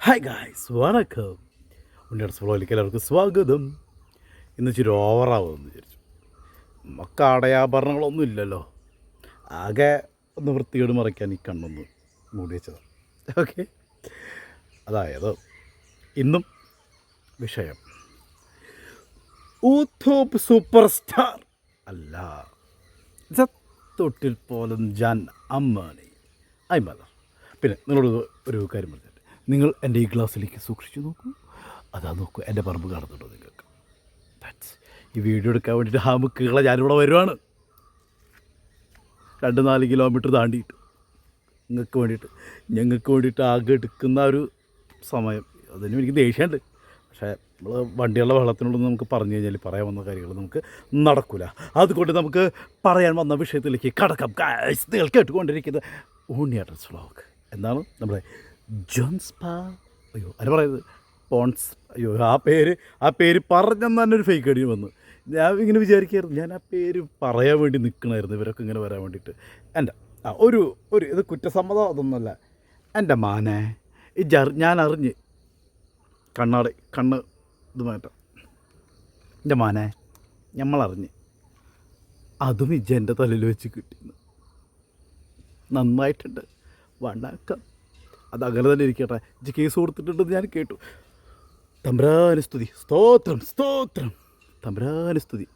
Hi guys വണക്കം ഉണ്ണിയുടെ സ്ലോയിലേക്ക് എല്ലാവർക്കും സ്വാഗതം. ഇന്ന് ഇച്ചിരി ഓവറാവുമെന്ന് വിചാരിച്ചു. നമുക്ക് ആടയാഭരണങ്ങളൊന്നും ഇല്ലല്ലോ, ആകെ ഒന്ന് വൃത്തികേട് മറയ്ക്കാൻ ഈ കണ്ണൊന്ന് മൂടി വെച്ചതാണ്. ഓക്കെ, അതായത് ഇന്നും വിഷയം ഊത്തോപ്പ് സൂപ്പർ സ്റ്റാർ അല്ല, തൊട്ടിൽ പോലും ജാൻ അമ്മാനി അയ്മല. പിന്നെ നിങ്ങളോട് ഒരു കാര്യം പറഞ്ഞിട്ട്, നിങ്ങൾ എൻ്റെ ഈ ഗ്ലാസ്സിലേക്ക് സൂക്ഷിച്ചു നോക്കൂ. അതാ നോക്കൂ, എൻ്റെ പറമ്പ് കാണുന്നുണ്ടോ നിങ്ങൾക്ക്? ഈ വീഡിയോ എടുക്കാൻ വേണ്ടിയിട്ട് ഹാമുക്കുകളെ ഞാനിവിടെ വരുവാണ്. 2-4 കിലോമീറ്റർ താണ്ടിയിട്ട് നിങ്ങൾക്ക് വേണ്ടിയിട്ട്, ഞങ്ങൾക്ക് വേണ്ടിയിട്ട് ആകെ എടുക്കുന്ന ഒരു സമയം. അതിനും എനിക്ക് ദേഷ്യമുണ്ട്. പക്ഷേ നമ്മൾ വണ്ടികളുടെ വെള്ളത്തിനുള്ളതെന്ന് നമുക്ക് പറഞ്ഞു കഴിഞ്ഞാൽ പറയാൻ വന്ന കാര്യങ്ങൾ നമുക്ക് നടക്കില്ല. അതുകൊണ്ട് നമുക്ക് പറയാൻ വന്ന വിഷയത്തിലേക്ക് കടക്കാം. ഗൈസ്, നിങ്ങൾ കേട്ടുകൊണ്ടിരിക്കുന്നത് ഉണ്ണിയേട്ടൻസ് വ്ളോഗ്. എന്താണ് നമ്മുടെ ജോൺസ്പാ, അയ്യോ അത് പറയുന്നത് പോൺസ്, അയ്യോ ആ പേര് പറഞ്ഞെന്ന് തന്നെ ഒരു ഫേക്ക് അടി വന്നു. ഞാൻ ഇങ്ങനെ വിചാരിക്കായിരുന്നു, ഞാൻ ആ പേര് പറയാൻ വേണ്ടി നിൽക്കണമായിരുന്നു ഇവരൊക്കെ ഇങ്ങനെ വരാൻ വേണ്ടിയിട്ട്. എൻ്റെ ഒരു ഇത് കുറ്റസമ്മതം അതൊന്നുമല്ല. എൻ്റെ മാനെ ഞാൻ അറിഞ്ഞ് കണ്ണ് ഇത് മാറ്റാം. എൻ്റെ മാനെ നമ്മളറിഞ്ഞ് അതും എൻ്റെ തലയിൽ വെച്ച് കിട്ടിയെന്ന്. നന്നായിട്ടുണ്ട്, വണക്കം. അതങ്ങനെ തന്നെ ഇരിക്കട്ടെ. കേസ് കൊടുത്തിട്ടുണ്ടെന്ന് ഞാൻ കേട്ടു. തമ്പുരാനുസ്തുതി, സ്തോത്രം സ്തോത്രം, തമ്പുരാനുസ്തുതി,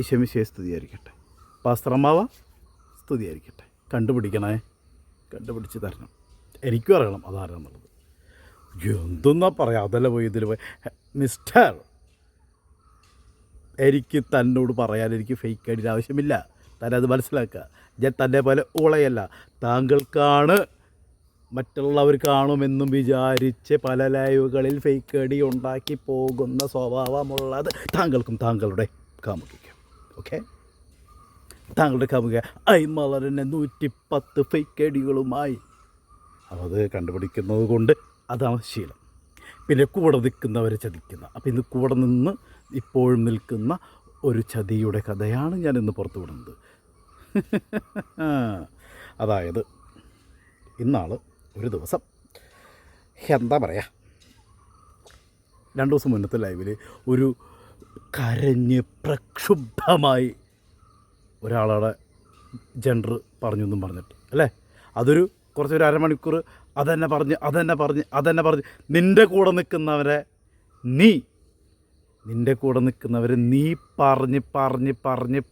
ഈശോമിശിഹായെ സ്തുതിയായിരിക്കട്ടെ. പാസ്തറമ്മാവ സ്തുതിയായിരിക്കട്ടെ. കണ്ടുപിടിച്ച് തരണം. എനിക്കും അറിയണം അതാരാന്നുള്ളത്. എന്തെന്നാ പറയാം, അതല്ല പോയി ഇതിൽ പോയി മിസ്റ്റർ. എനിക്ക് തന്നോട് പറയാൻ എനിക്ക് ഫേക്ക് ഐഡിയുടെ ആവശ്യമില്ല. തന്നെ അത് മനസ്സിലാക്കുക. ഞാൻ തന്നെ പോലെ ഊളയല്ല. താങ്കൾക്കാണ് മറ്റുള്ളവർ കാണുമെന്നും വിചാരിച്ച് പല ലൈവുകളിൽ ഫേക്ക് ഐഡി ഉണ്ടാക്കി പോകുന്ന സ്വഭാവമുള്ളത് താങ്കൾക്കും താങ്കളുടെ കാമുകിക്കും. ഓക്കെ, താങ്കളുടെ കാമുക അയ്മലറിന് 110 ഫേക്ക് ഐഡികളുമായി. അത് കണ്ടുപിടിക്കുന്നത് കൊണ്ട് അതാണ് ശീലം. പിന്നെ കൂടെ നിൽക്കുന്നവരെ ചതിക്കുന്ന. അപ്പോൾ ഇന്ന് കൂടെ നിന്ന് ഇപ്പോഴും നിൽക്കുന്ന ഒരു ചതിയുടെ കഥയാണ് ഞാൻ ഇന്ന് പുറത്തു വിടുന്നത്. അതായത് ഇന്നാൾ ഒരു ദിവസം എന്താ പറയുക, 2 ദിവസം മുന്നത്തെ ലൈവിൽ ഒരു കരഞ്ഞ് പ്രക്ഷുബ്ധമായി ഒരാളുടെ ജെൻഡർ പറഞ്ഞൊന്നും പറഞ്ഞിട്ട് അല്ലേ, അതൊരു കുറച്ചൊരു അരമണിക്കൂർ അതന്നെ പറഞ്ഞ് നിൻ്റെ കൂടെ നിൽക്കുന്നവരെ നീ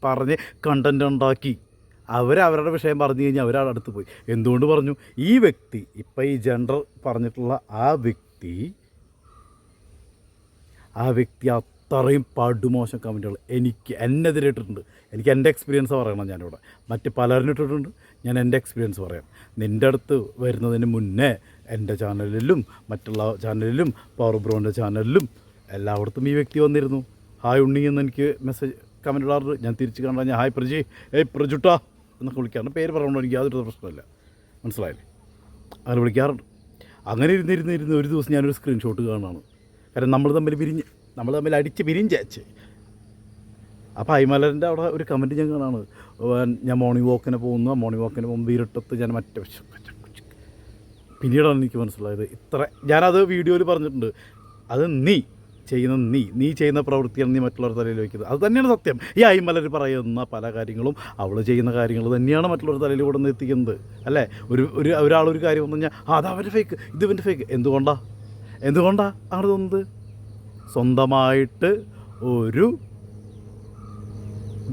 പറഞ്ഞ് കണ്ടൻ്റ് ഉണ്ടാക്കി അവരവരുടെ വിഷയം പറഞ്ഞു കഴിഞ്ഞാൽ അവരവിടെ അടുത്ത് പോയി. എന്തുകൊണ്ട് പറഞ്ഞു? ഈ വ്യക്തി, ഇപ്പം ഈ ജെൻഡർ പറഞ്ഞിട്ടുള്ള ആ വ്യക്തി അത്രയും പടുമോശം കമൻറ്റുകൾ എന്നെതിരെ ഇട്ടിട്ടുണ്ട്. എനിക്ക് എൻ്റെ എക്സ്പീരിയൻസ് പറയണം ഞാനിവിടെ. മറ്റ് പലരും ഇട്ടിട്ടുണ്ട്, ഞാൻ എൻ്റെ എക്സ്പീരിയൻസ് പറയാം. നിൻ്റെ അടുത്ത് വരുന്നതിന് മുന്നേ എൻ്റെ ചാനലിലും മറ്റുള്ള ചാനലിലും പവർ ബ്രോൻ്റെ ചാനലിലും എല്ലായിടത്തും ഈ വ്യക്തി വന്നിരുന്നു. ഹായ് ഉണ്ണി എന്ന് എനിക്ക് മെസ്സേജ് കമൻറ്റ് ഇടാറുണ്ട്. ഞാൻ തിരിച്ച് കണ്ടാൽ ഞാൻ ഹായ് പ്രജി, പ്രജുട്ടാ എന്നൊക്കെ വിളിക്കാറുണ്ട്. പേര് പറയണോ എനിക്ക് യാതൊരു പ്രശ്നമില്ല, മനസ്സിലായില്ലേ? അങ്ങനെ വിളിക്കാറുണ്ട്. അങ്ങനെ ഇരുന്ന് ഒരു ദിവസം ഞാനൊരു സ്ക്രീൻഷോട്ട് കാണുകയാണ്. കാരണം നമ്മൾ തമ്മിൽ അടിച്ച് പിരിഞ്ചേച്ച്. അപ്പോൾ അയ്മലറിൻ്റെ അവിടെ ഒരു കമൻറ്റ് ഞാൻ കാണാണ്. ഞാൻ മോർണിംഗ് വാക്കിന് പോകുമ്പോൾ ഇരുട്ടത്ത് ഞാൻ പിന്നീടാണ് എനിക്ക് മനസ്സിലായത് ഞാനത് വീഡിയോയിൽ പറഞ്ഞിട്ടുണ്ട്. അത് നീ ചെയ്യുന്ന പ്രവൃത്തിയാണ് നീ മറ്റുള്ളവർ തലയിൽ വയ്ക്കുന്നത്. അത് തന്നെയാണ് സത്യം. ഈ അയ്മലർ പറയുന്ന പല കാര്യങ്ങളും അവൾ ചെയ്യുന്ന കാര്യങ്ങൾ തന്നെയാണ് മറ്റുള്ളവർ തലയിൽ കൂടെ നിന്ന് എത്തിക്കുന്നത് അല്ലേ? ഒരാളൊരു കാര്യം വന്നു കഴിഞ്ഞാൽ അത് അവൻ്റെ ഫേക്ക്, ഇത് ഇവൻ്റെ ഫേക്ക്. എന്തുകൊണ്ടാണ് അങ്ങനെ തോന്നുന്നത്? സ്വന്തമായിട്ട് ഒരു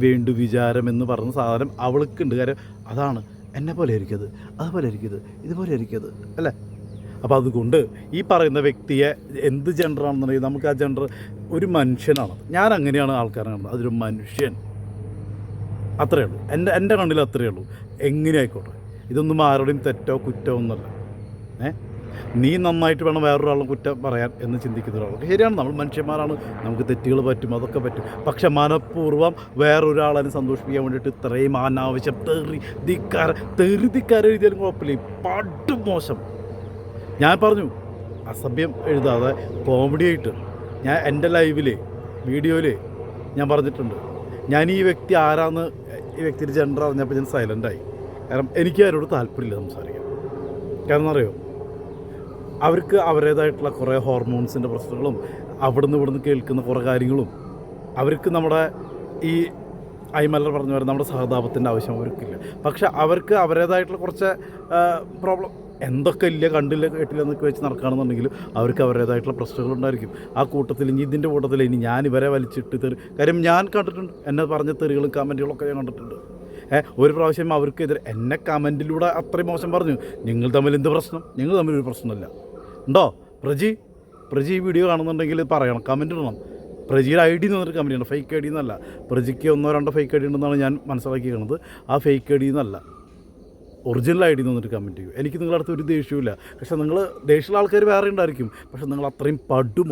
വേണ്ടു വിചാരം എന്ന് പറഞ്ഞ സാധനം അവൾക്കുണ്ട്. കാര്യം അതാണ് എന്നെ പോലെ ആയിരിക്കത്, അതുപോലെ ആയിരിക്കത്, ഇതുപോലെ ആയിരിക്കത് അല്ലേ? അപ്പോൾ അതുകൊണ്ട് ഈ പറയുന്ന വ്യക്തിയെ എന്ത് ജെൻഡറാണെന്നുണ്ടെങ്കിൽ നമുക്ക് ആ ജെൻഡർ ഒരു മനുഷ്യനാണ്. ഞാൻ അങ്ങനെയാണ് ആൾക്കാരെ കാണുന്നത്. അതൊരു മനുഷ്യൻ, അത്രയേ ഉള്ളൂ. എൻ്റെ കണ്ണിൽ അത്രയേ ഉള്ളൂ. എങ്ങനെ ആയിക്കോട്ടെ, ഇതൊന്നും ആരുടെയും തെറ്റോ കുറ്റമോ ഒന്നുമല്ല. നീ നന്നായിട്ട് വേണം വേറൊരാളും കുറ്റം പറയാൻ എന്ന് ചിന്തിക്കുന്ന ഒരാൾക്ക് ശരിയാണ്. നമ്മൾ മനുഷ്യന്മാരാണ്, നമുക്ക് തെറ്റുകൾ പറ്റും, അതൊക്കെ പറ്റും. പക്ഷെ മനഃപൂർവ്വം വേറൊരാളെ സന്തോഷിപ്പിക്കാൻ വേണ്ടിയിട്ട് ഇത്രയും അനാവശ്യം തെറിധിക്കാരം എഴുതിയാലും കുഴപ്പമില്ല. പടും മോശം. ഞാൻ പറഞ്ഞു, അസഭ്യം എഴുതാതെ കോമഡിയായിട്ട് ഞാൻ എൻ്റെ വീഡിയോയിൽ ഞാൻ പറഞ്ഞിട്ടുണ്ട്. ഞാൻ ഈ വ്യക്തി ആരാന്ന്, ഈ വ്യക്തിയുടെ ജെൻഡർ അറിഞ്ഞപ്പോൾ ഞാൻ സൈലൻ്റായി. കാരണം എനിക്ക് ആരോട് താല്പര്യമില്ല സംസാരിക്കാൻ. കാരണം അറിയോ, അവർക്ക് അവരുടേതായിട്ടുള്ള കുറേ ഹോർമോൺസിൻ്റെ പ്രശ്നങ്ങളും ഇവിടുന്ന് കേൾക്കുന്ന കുറേ കാര്യങ്ങളും അവർക്ക് നമ്മുടെ ഈ ഐമലർ പറഞ്ഞ പോലെ നമ്മുടെ സഹതാപത്തിൻ്റെ ആവശ്യം അവർക്കില്ല. പക്ഷെ അവർക്ക് അവരുടേതായിട്ടുള്ള കുറച്ച് പ്രോബ്ലം എന്തൊക്കെ ഇല്ല കണ്ടില്ല കേട്ടില്ല എന്നൊക്കെ വെച്ച് നടക്കുകയാണെന്നുണ്ടെങ്കിൽ അവർക്ക് അവരുടേതായിട്ടുള്ള പ്രശ്നങ്ങളുണ്ടായിരിക്കും. ആ കൂട്ടത്തിൽ ഇതിൻ്റെ കൂട്ടത്തിൽ ഞാൻ ഇവരെ വലിച്ചിട്ട് കാര്യം ഞാൻ കണ്ടിട്ടുണ്ട്, എന്നെ പറഞ്ഞ തെറികളും കമൻറ്റുകളൊക്കെ ഞാൻ കണ്ടിട്ടുണ്ട്. ഒരു പ്രാവശ്യം അവർക്കെതിരെ എന്നെ കമൻറ്റിലൂടെ അത്രയും മോശം പറഞ്ഞു. നിങ്ങൾ തമ്മിൽ എന്ത് പ്രശ്നം? നിങ്ങൾ തമ്മിൽ ഒരു പ്രശ്നമില്ല ഉണ്ടോ? പ്രജി ഈ വീഡിയോ കാണുന്നുണ്ടെങ്കിൽ പറയണം, കമൻറ്റ് ഇടണം. പ്രജിയുടെ ID എന്ന് പറഞ്ഞൊരു കമൻറ്റ് ഉണ്ട്, ഫേക്ക് ID എന്നല്ല. പ്രജിക്ക് 1-2 ഫേക്ക് ID ഉണ്ടെന്നാണ് ഞാൻ മനസ്സിലാക്കിയത്. ആ ഫേക്ക് ID എന്നല്ല, ഒറിജിനൽ ID എന്ന് പറഞ്ഞൊരു കമൻറ്റ് ചെയ്യും. എനിക്ക് നിങ്ങളുടെ അടുത്ത് ഒരു ദേഷ്യമില്ല. പക്ഷേ നിങ്ങൾ ദേഷ്യമുള്ള ആൾക്കാർ വേറെ ഉണ്ടായിരിക്കും. പക്ഷേ നിങ്ങൾ അത്രയും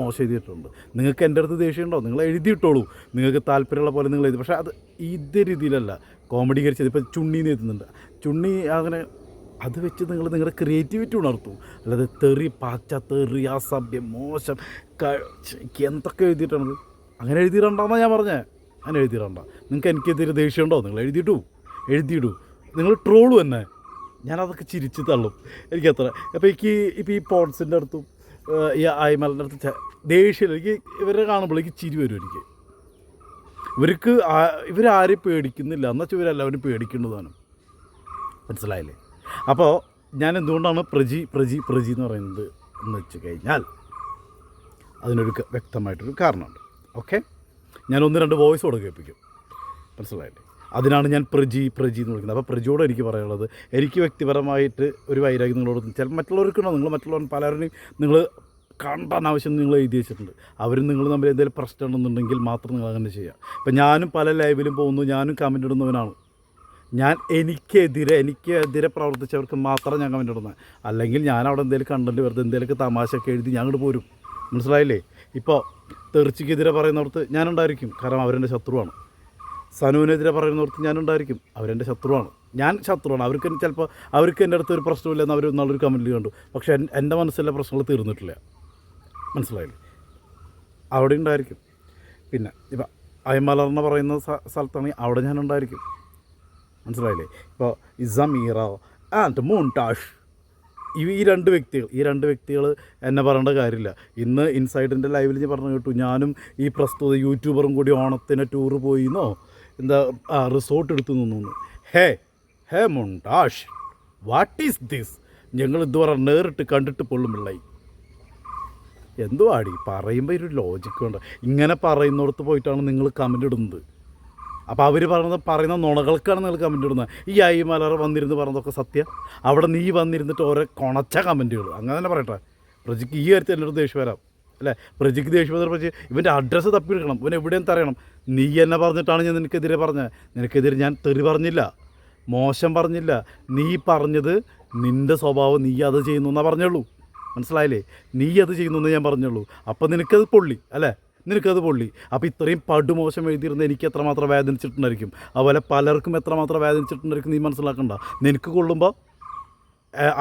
മോശം എഴുതിയിട്ടുണ്ട്. നിങ്ങൾക്ക് എൻ്റെ അടുത്ത് ദേഷ്യം ഉണ്ടോ? നിങ്ങൾ എഴുതിയിട്ടോളൂ, നിങ്ങൾക്ക് താല്പര്യമുള്ള പോലെ നിങ്ങൾ എഴുതി. പക്ഷേ അത് ഇതേ രീതിയിലല്ല കോമഡീകരിച്ചത്. ഇപ്പോൾ ചുണ്ണീന്ന് എഴുതുന്നുണ്ട്, ചുണ്ണി അങ്ങനെ അത് വെച്ച് നിങ്ങൾ നിങ്ങളുടെ ക്രിയേറ്റിവിറ്റി ഉണർത്തും. അല്ലാതെ തെറി അസഭ്യം മോശം എന്തൊക്കെ എഴുതിയിട്ടാണത്? അങ്ങനെ എഴുതിയിട്ടുണ്ടെന്നാണ് ഞാൻ പറഞ്ഞത്. അങ്ങനെ എഴുതിയിടണ്ട. നിങ്ങൾക്ക് എനിക്കെതിരെ ദേഷ്യമുണ്ടോ? നിങ്ങൾ എഴുതിയിടൂ. നിങ്ങൾ ട്രോളും എന്നെ, ഞാനതൊക്കെ ചിരിച്ച് തള്ളും. എനിക്കത്ര അപ്പോൾ ഇപ്പോൾ ഈ പോൺസിൻ്റെ അടുത്തും ഈ ഐമലിൻ്റെ അടുത്ത് ദേഷ്യം എനിക്ക് ഇവരെ കാണുമ്പോൾ എനിക്ക് ചിരി വരും. ഇവരാരെയും പേടിക്കുന്നില്ല എന്നുവെച്ചാൽ ഇവരെല്ലാവരും പേടിക്കേണ്ടതാണ്. മനസ്സിലായില്ലേ? അപ്പോൾ ഞാൻ എന്തുകൊണ്ടാണ് പ്രജി എന്ന് പറയുന്നത് എന്ന് വെച്ച് കഴിഞ്ഞാൽ അതിനൊരു വ്യക്തമായിട്ടൊരു കാരണമുണ്ട്. ഓക്കെ, ഞാൻ 1-2 വോയിസ് കൂടെ കേൾപ്പിക്കും. മനസ്സിലായില്ലേ? അതിനാണ് ഞാൻ പ്രജി എന്ന് വിളിക്കുന്നത്. അപ്പോൾ പ്രജിയോട് എനിക്ക് പറയാനുള്ളത്, എനിക്ക് വ്യക്തിപരമായിട്ട് ഒരു വൈരാഗ്യം നിങ്ങളോട് മറ്റുള്ളവർക്കുണ്ടോ? നിങ്ങൾ പലരെയും നിങ്ങൾ കണ്ടാൻ ആവശ്യം നിങ്ങൾ എഴുതി വെച്ചിട്ടുണ്ട്. അവരും നിങ്ങൾ തമ്മിൽ എന്തെങ്കിലും പ്രശ്നം ഉണ്ടെന്നുണ്ടെങ്കിൽ മാത്രം നിങ്ങൾ അങ്ങനെ ചെയ്യുക. ഇപ്പം ഞാനും പല ലൈവിലും പോകുന്നു, ഞാനും കമൻ്റ് ഇടുന്നവനാണ്. എനിക്കെതിരെ പ്രവർത്തിച്ചവർക്ക് മാത്രം ഞാൻ കമൻ്റ് ഇടുന്നത്. അല്ലെങ്കിൽ ഞാൻ അവിടെ എന്തെങ്കിലും കണ്ടന്റ് വെറുതെ എന്തെങ്കിലുമൊക്കെ തമാശയൊക്കെ എഴുതി ഞാൻ അങ്ങോട്ട് പോരും. മനസ്സിലായില്ലേ? ഇപ്പോൾ തെറിച്ചിക്കെതിരെ പറയുന്നവർക്ക് ഞാനുണ്ടായിരിക്കും, കാരണം അവരെൻ്റെ ശത്രുവാണ്. സനുവിനെതിരെ പറയുന്നവർക്ക് ഞാനുണ്ടായിരിക്കും, അവരെൻ്റെ ശത്രുവാണ്. ഞാൻ ശത്രുവാണ്. അവർക്ക് എൻ്റെ അടുത്ത് ഒരു പ്രശ്നമില്ലെന്ന് അവർ നല്ലൊരു കമൻറ്റിൽ കണ്ടു. പക്ഷേ എൻ്റെ മനസ്സിലെ പ്രശ്നങ്ങൾ തീർന്നിട്ടില്ല. മനസ്സിലായില്ലേ? അവിടെ ഉണ്ടായിരിക്കും. പിന്നെ ഇപ്പം ഐമലർന്ന് പറയുന്ന സ്ഥലത്താണെങ്കിൽ അവിടെ ഞാനുണ്ടായിരിക്കും. മനസ്സിലായില്ലേ? ഇപ്പോൾ ഇസമീറ ആൻഡ് മോൺടാഷ് ഈ രണ്ട് വ്യക്തികൾ എന്നെ പറയേണ്ട കാര്യമില്ല. ഇന്ന് ഇൻസൈഡിൻ്റെ ലൈവിൽ ഞാൻ പറഞ്ഞു കേട്ടു, ഞാനും ഈ പ്രസ്തുത യൂട്യൂബറും കൂടി ഓണത്തിന് ടൂറ് പോയിന്നോ റിസോർട്ട് എടുത്തു നിന്നു. ഹേ മോൺടാഷ്, വാട്ട് ഈസ് ദിസ്? ഞങ്ങൾ ഇതുവരെ നേരിട്ട് കണ്ടിട്ട് പൊള്ളുമില്ലായി. എന്തോ ആടി പറയുമ്പോൾ ഒരു ലോജിക്ക് വേണ്ട. ഇങ്ങനെ പറയുന്നിടത്ത് പോയിട്ടാണ് നിങ്ങൾ കമൻ്റ് ഇടുന്നത്. അപ്പോൾ അവർ പറയുന്ന നുണകൾക്കാണ് നിങ്ങൾ കമൻ്റ് ഇടുന്നത്. ഈ ഐമലർ വന്നിരുന്ന് പറഞ്ഞതൊക്കെ സത്യം. അവിടെ നീ വന്നിരുന്നിട്ട് ഓരോ കൊണച്ച കമൻറ്റുകൾ അങ്ങനെ തന്നെ പറയട്ടെ. പ്രജിക്ക് ഈ കാര്യത്തിൽ എന്നോട് ദേഷ്യം വരാം അല്ലേ? പ്രജിക്ക് ദേഷ്യം വന്നാൽ പ്രജി ഇവൻ്റെ അഡ്രസ്സ് തപ്പിയെടുക്കണം, ഇവൻ എവിടെയും തരയണം. നീ എന്നെ പറഞ്ഞിട്ടാണ് ഞാൻ നിനക്കെതിരെ പറഞ്ഞത്. നിനക്കെതിരെ ഞാൻ തെറി പറഞ്ഞില്ല, മോശം പറഞ്ഞില്ല. നീ പറഞ്ഞത് നിൻ്റെ സ്വഭാവം, നീ അത് ചെയ്യുന്നു എന്നാ പറഞ്ഞുള്ളൂ. മനസ്സിലായില്ലേ? നീ അത് ചെയ്യുന്നു എന്ന് ഞാൻ പറഞ്ഞുള്ളൂ. അപ്പോൾ നിനക്കത് പൊള്ളി അല്ലേ? അപ്പോൾ ഇത്രയും പടുമോശം എഴുതിയിരുന്ന എനിക്ക് എത്രമാത്രം വേദനിച്ചിട്ടുണ്ടായിരിക്കും, അതുപോലെ പലർക്കും എത്രമാത്രം വേദനിച്ചിട്ടുണ്ടായിരിക്കും നീ മനസ്സിലാക്കണ്ട. നിനക്ക് കൊള്ളുമ്പോൾ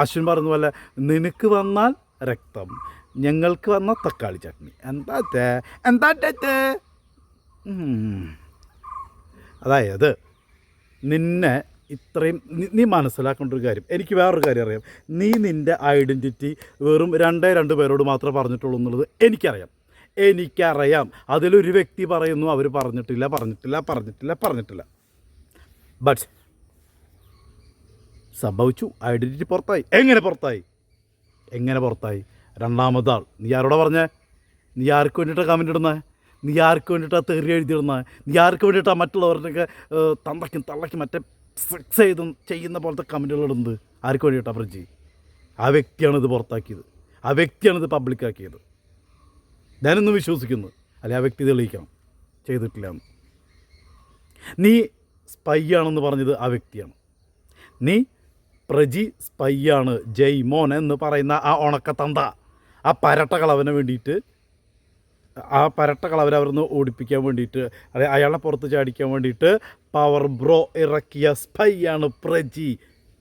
അശ്വിൻ പറയുന്ന പോലെ നിനക്ക് വന്നാൽ രക്തം, ഞങ്ങൾക്ക് വന്ന തക്കാളി ചട്നി. എന്താ അതായത് നിന്നെ ഇത്രയും നീ മനസ്സിലാക്കേണ്ട ഒരു കാര്യം, എനിക്ക് വേറൊരു കാര്യം അറിയാം. നീ നിൻ്റെ ഐഡൻറ്റിറ്റി വെറും 2 പേരോട് മാത്രമേ പറഞ്ഞിട്ടുള്ളൂ എന്നുള്ളത് എനിക്കറിയാം. അതിലൊരു വ്യക്തി പറയുന്നു അവർ പറഞ്ഞിട്ടില്ല. ബട്ട് സംഭവിച്ചു, ഐഡൻറ്റിറ്റി പുറത്തായി. എങ്ങനെ പുറത്തായി? രണ്ടാമതാൾ നീ ആരോടാ പറഞ്ഞേ? നീ ആർക്ക് വേണ്ടിയിട്ടാണ് കമൻ്റ് ഇടുന്നത്? നീ ആർക്ക് വേണ്ടിയിട്ടാണ് തെറി എഴുതിയിടുന്നത്? നീ ആർക്ക് വേണ്ടിയിട്ടാണ് മറ്റുള്ളവരുടെയൊക്കെ തള്ളയ്ക്കും മറ്റേ സെക്സ് ചെയ്യുന്ന പോലത്തെ കമൻറ്റുകൾ ഇടുന്നത്? ആർക്ക് വേണ്ടിയിട്ടാണ് പ്രജി? ആ വ്യക്തിയാണിത് പുറത്താക്കിയത്, ആ വ്യക്തിയാണിത് പബ്ലിക്കാക്കിയത്. ഞാനൊന്നും വിശ്വസിക്കുന്നു, അല്ലെ ആ വ്യക്തി തെളിയിക്കണം ചെയ്തിട്ടില്ല എന്ന്. നീ സ്പൈ ആണെന്ന് പറഞ്ഞത് ആ വ്യക്തിയാണ്. നീ പ്രജി സ്പൈ ആണ്, ജയ്മോൻ എന്ന് പറയുന്ന ആ ഉണക്കത്തന്ത, ആ പരട്ടകളവനെ വേണ്ടിയിട്ട്, ആ പരട്ടകളവനെ അവരൊന്ന് ഓടിപ്പിക്കാൻ വേണ്ടിയിട്ട്, അതായത് അയാളെ പുറത്ത് ചാടിക്കാൻ വേണ്ടിയിട്ട് പവർ ബ്രോ ഇറക്കിയ സ്പൈ ആണ് പ്രജി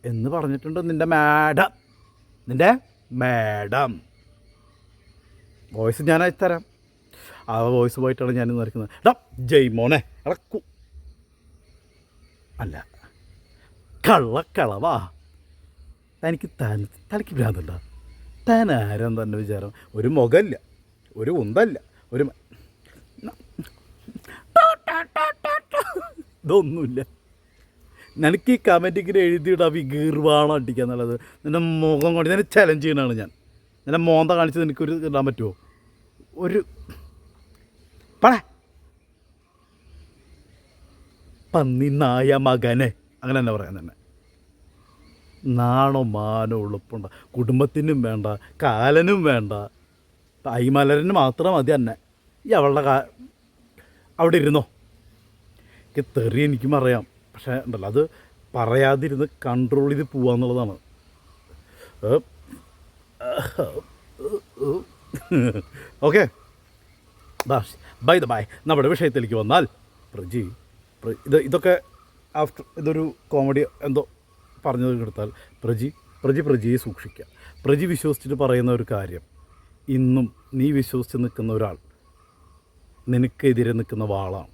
എന്ന് പറഞ്ഞിട്ടുണ്ട് നിൻ്റെ മാഡം. വോയിസ് ഞാൻ അയച്ചുതരാം. ആ വോയിസ് പോയിട്ടാണ് ഞാനിന്ന് വരയ്ക്കുന്നത്. എടാ ജയ്മോനെ ഇളക്കൂ അല്ല കള്ളക്കളവാ, തനിക്ക് ഭ്രാന്തണ്ട? താൻ ആരാൻ തന്നെ വിചാരം? ഒരു മുഖമില്ല, ഒരു ഉന്തല്ല, ഒരു ഇതൊന്നുമില്ല. നിനക്ക് ഈ കമൻറ്റിങ്ങനെ എഴുതിയിടാം ഈ ഗീർവാണം അടിക്കുക എന്നുള്ളത്. നിൻ്റെ മുഖം കൊണ്ട് നിന്നെ ചലഞ്ച് ചെയ്യണതാണ് ഞാൻ. നിന്നെ മോന്ത കാണിച്ച് നിനക്കൊരു ഇടാൻ പറ്റുമോ? ഒരു പന്നി നായ മകനെ അങ്ങനെ തന്നെ പറയാൻ തന്നെ. നാണോ മാനോ ഉളുപ്പുണ്ട, കുടുംബത്തിനും വേണ്ട, കാലനും വേണ്ട, തൈമലരന് മാത്രം മതി തന്നെ. ഈ അവളുടെ അവിടെ ഇരുന്നോ. എനിക്ക് തെറി എനിക്കും അറിയാം, പക്ഷേ ഉണ്ടല്ലോ അത് പറയാതിരുന്ന് കൺട്രോൾ ചെയ്ത് പോവാന്നുള്ളതാണ്. ഓക്കെ, ബൈ നമ്മുടെ വിഷയത്തിലേക്ക് വന്നാൽ പ്രജി ഇതൊക്കെ ആഫ്റ്റർ ഇതൊരു കോമഡി എന്തോ പറഞ്ഞത് എടുത്താൽ പ്രജിയെ സൂക്ഷിക്കുക. പ്രജി വിശ്വസിച്ചിട്ട് പറയുന്ന ഒരു കാര്യം, ഇന്നും നീ വിശ്വസിച്ച് നിൽക്കുന്ന ഒരാൾ നിനക്കെതിരെ നിൽക്കുന്ന വാളാണ്.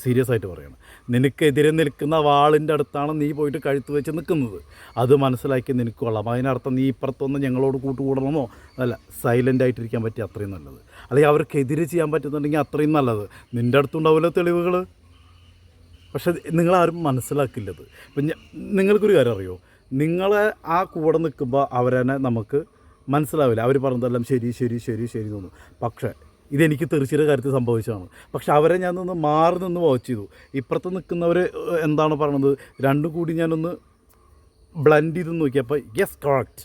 സീരിയസ് ആയിട്ട് പറയണം. നിനക്കെതിരെ നിൽക്കുന്ന വാളിൻ്റെ അടുത്താണ് നീ പോയിട്ട് കഴുത്ത് വെച്ച് നിൽക്കുന്നത്. അത് മനസ്സിലാക്കി നിനക്ക് കൊള്ളാം. അതിനർത്ഥം നീ ഇപ്പുറത്തൊന്നും ഞങ്ങളോട് കൂട്ടുകൂടണമെന്നോ അല്ല, സൈലൻ്റ് ആയിട്ടിരിക്കാൻ പറ്റിയ അത്രയും നല്ലത്. അല്ലെങ്കിൽ അവർക്കെതിരെ ചെയ്യാൻ പറ്റുന്നുണ്ടെങ്കിൽ അത്രയും നല്ലത്. നിൻ്റെ അടുത്തുണ്ടാവില്ല തെളിവുകൾ, പക്ഷെ നിങ്ങളാരും മനസ്സിലാക്കില്ലത്. ഇപ്പം നിങ്ങൾക്കൊരു കാര്യം അറിയോ, നിങ്ങളെ ആ കൂടെ നിൽക്കുമ്പോൾ അവരെന്നെ നമുക്ക് മനസ്സിലാവില്ല. അവർ പറഞ്ഞതെല്ലാം ശരി തോന്നും. പക്ഷേ ഇതെനിക്ക് തെറിച്ചിയുടെ കാര്യത്തിൽ സംഭവിച്ചതാണ്. പക്ഷെ അവരെ ഞാനൊന്ന് മാറി നിന്ന് വാച്ച് ചെയ്തു. ഇപ്പുറത്ത് നിൽക്കുന്നവർ എന്താണ് പറയണത് രണ്ടും കൂടി ഞാനൊന്ന് ബ്ലെൻഡ് ചെയ്ത് നോക്കിയപ്പോൾ യെസ് കറക്റ്റ്,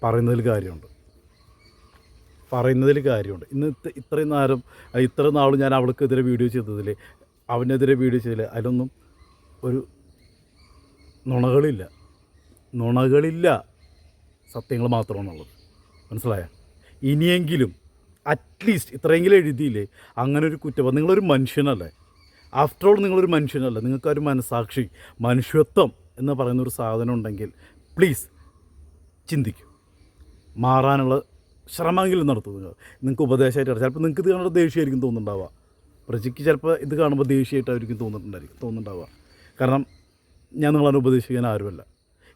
പറയുന്നതിൽ കാര്യമുണ്ട്. ഇന്ന് ഇത്രയും നേരം ഇത്ര നാളും ഞാൻ അവൾക്കെതിരെ വീഡിയോ ചെയ്തതിൽ, അവനെതിരെ വീഡിയോ ചെയ്തില്ല, അതിലൊന്നും ഒരു നുണകളില്ല, സത്യങ്ങൾ മാത്രമാണുള്ളത്. മനസ്സിലായ? ഇനിയെങ്കിലും അറ്റ്ലീസ്റ്റ് ഇത്രയെങ്കിലും എഴുതിയില്ലേ അങ്ങനെ ഒരു കുറ്റം. നിങ്ങളൊരു മനുഷ്യനല്ലേ, ആഫ്റ്റർ ഓൾ നിങ്ങളൊരു മനുഷ്യനല്ലേ, നിങ്ങൾക്കൊരു മനസാക്ഷി, മനുഷ്യത്വം എന്ന് പറയുന്നൊരു സാധനം ഉണ്ടെങ്കിൽ പ്ലീസ് ചിന്തിക്കൂ. മാറാനുള്ള ശ്രമമെങ്കിലും നടത്തുക. നിങ്ങൾക്ക് ഉപദേശമായിട്ട് ചിലപ്പോൾ നിങ്ങൾക്ക് ഇത് കാണുമ്പോൾ ദേഷ്യമായിരിക്കും തോന്നുന്നുണ്ടാവുക. പ്രജയ്ക്ക് ചിലപ്പോൾ ഇത് കാണുമ്പോൾ ദേഷ്യമായിട്ടായിരിക്കും തോന്നുന്നുണ്ടാവുക. കാരണം ഞാൻ നിങ്ങളെ ഉപദേശിക്കാൻ ആരുമല്ല.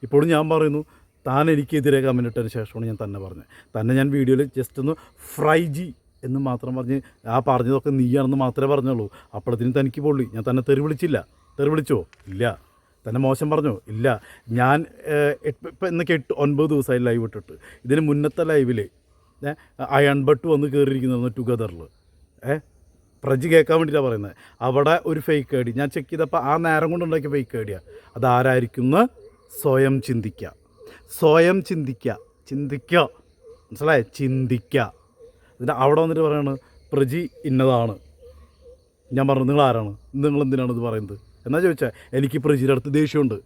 ഇപ്പോഴും ഞാൻ പറയുന്നു, താൻ എനിക്കെതിരെ കമൻ്റ് ഇട്ടതിന് ശേഷമാണ് ഞാൻ തന്നെ ഞാൻ വീഡിയോയിൽ ജസ്റ്റ് ഒന്ന് ഫ്രൈജി എന്ന് മാത്രം പറഞ്ഞ് ആ പറഞ്ഞതൊക്കെ നീയാണെന്ന് മാത്രമേ പറഞ്ഞുള്ളൂ. അപ്പോഴത്തേനും തനിക്ക് പൊള്ളി. ഞാൻ തന്നെ തെറി വിളിച്ചോ? ഇല്ല. തന്നെ മോശം പറഞ്ഞോ? ഇല്ല. ഞാൻ ഇപ്പം എന്നൊക്കെ 8-9 ദിവസമായി ലൈവ് ഇട്ടിട്ട്. ഇതിന് മുന്നത്തെ ലൈവിൽ അയൺബട്ട് വന്ന് കയറിയിരിക്കുന്നു ടുഗദറിൽ. പ്രജി കേൾക്കാൻ വേണ്ടിയിട്ടാണ് പറയുന്നത്. അവിടെ ഒരു ഫേക്ക് ഐ ഡി ഞാൻ ചെക്ക് ചെയ്തപ്പോൾ ആ നേരം കൊണ്ടുണ്ടാക്കിയ ഫേക്ക് ഐ ഡിയാണ്. അതാരായിരിക്കും എന്ന് സ്വയം ചിന്തിക്കുക. മനസ്സിലായേ? ചിന്തിക്കുക. എന്നിട്ട് അവിടെ വന്നിട്ട് പറയാണ് പ്രജി ഇന്നതാണ്. ഞാൻ പറഞ്ഞു നിങ്ങളാരാണ്, നിങ്ങളെന്തിനാണ് ഇത് പറയുന്നത് എന്നാ ചോദിച്ചാൽ, എനിക്ക് പ്രജിയുടെ അടുത്ത് ദേഷ്യമുണ്ട്.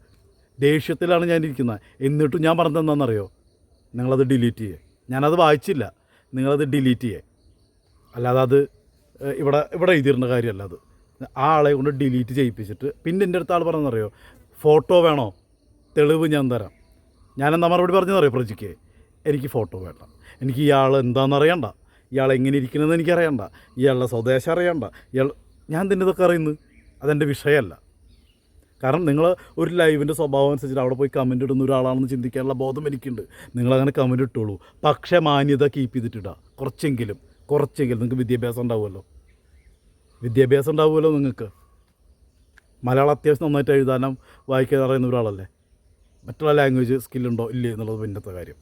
ദേഷ്യത്തിലാണ് ഞാനിരിക്കുന്നത്. എന്നിട്ടും ഞാൻ പറഞ്ഞത് എന്താണെന്നറിയോ, നിങ്ങളത് ഡിലീറ്റ് ചെയ്യേ. ഞാനത് വായിച്ചില്ല, നിങ്ങളത് ഡിലീറ്റ് ചെയ്യേ. അല്ലാതെ അത് ഇവിടെ എഴുതിയിരുന്ന കാര്യമല്ല. അത് ആ ആളെ കൊണ്ട് ഡിലീറ്റ് ചെയ്യിപ്പിച്ചിട്ട് പിന്നെ എൻ്റെ അടുത്ത ആൾ പറഞ്ഞെന്നറിയോ, ഫോട്ടോ വേണോ, തെളിവ് ഞാൻ തരാം. ഞാനെന്താ മറുപടി പറഞ്ഞതെന്നറിയോ പ്രജിക്ക്, എനിക്ക് ഫോട്ടോ വേണ്ട, എനിക്ക് ഇയാൾ എന്താണെന്ന് അറിയണ്ട, ഇയാൾ എങ്ങനെ ഇരിക്കണമെന്ന് എനിക്കറിയണ്ട, ഇയാളുടെ സ്വദേശം അറിയണ്ട, ഞാൻ തന്നെ ഇതൊക്കെ അറിയുന്നത്. അതെൻ്റെ വിഷയമല്ല. കാരണം നിങ്ങൾ ഒരു ലൈവിൻ്റെ സ്വഭാവം അനുസരിച്ചിട്ട് അവിടെ പോയി കമൻ്റ് ഇടുന്ന ഒരാളാണെന്ന് ചിന്തിക്കാനുള്ള ബോധം എനിക്കുണ്ട്. നിങ്ങളങ്ങനെ കമൻ്റ് ഇട്ടോളൂ, പക്ഷേ മാന്യത കീപ്പ് ചെയ്തിട്ടിടുക. കുറച്ചെങ്കിലും നിങ്ങൾക്ക് വിദ്യാഭ്യാസം ഉണ്ടാവുമല്ലോ. നിങ്ങൾക്ക് മലയാളം അത്യാവശ്യം നന്നായിട്ട് എഴുതാനും വായിക്കാൻ അറിയുന്ന ഒരാളല്ലേ. മറ്റുള്ള ലാംഗ്വേജ് സ്കില്ലുണ്ടോ ഇല്ലേ എന്നുള്ളത് പിന്നത്തെ കാര്യം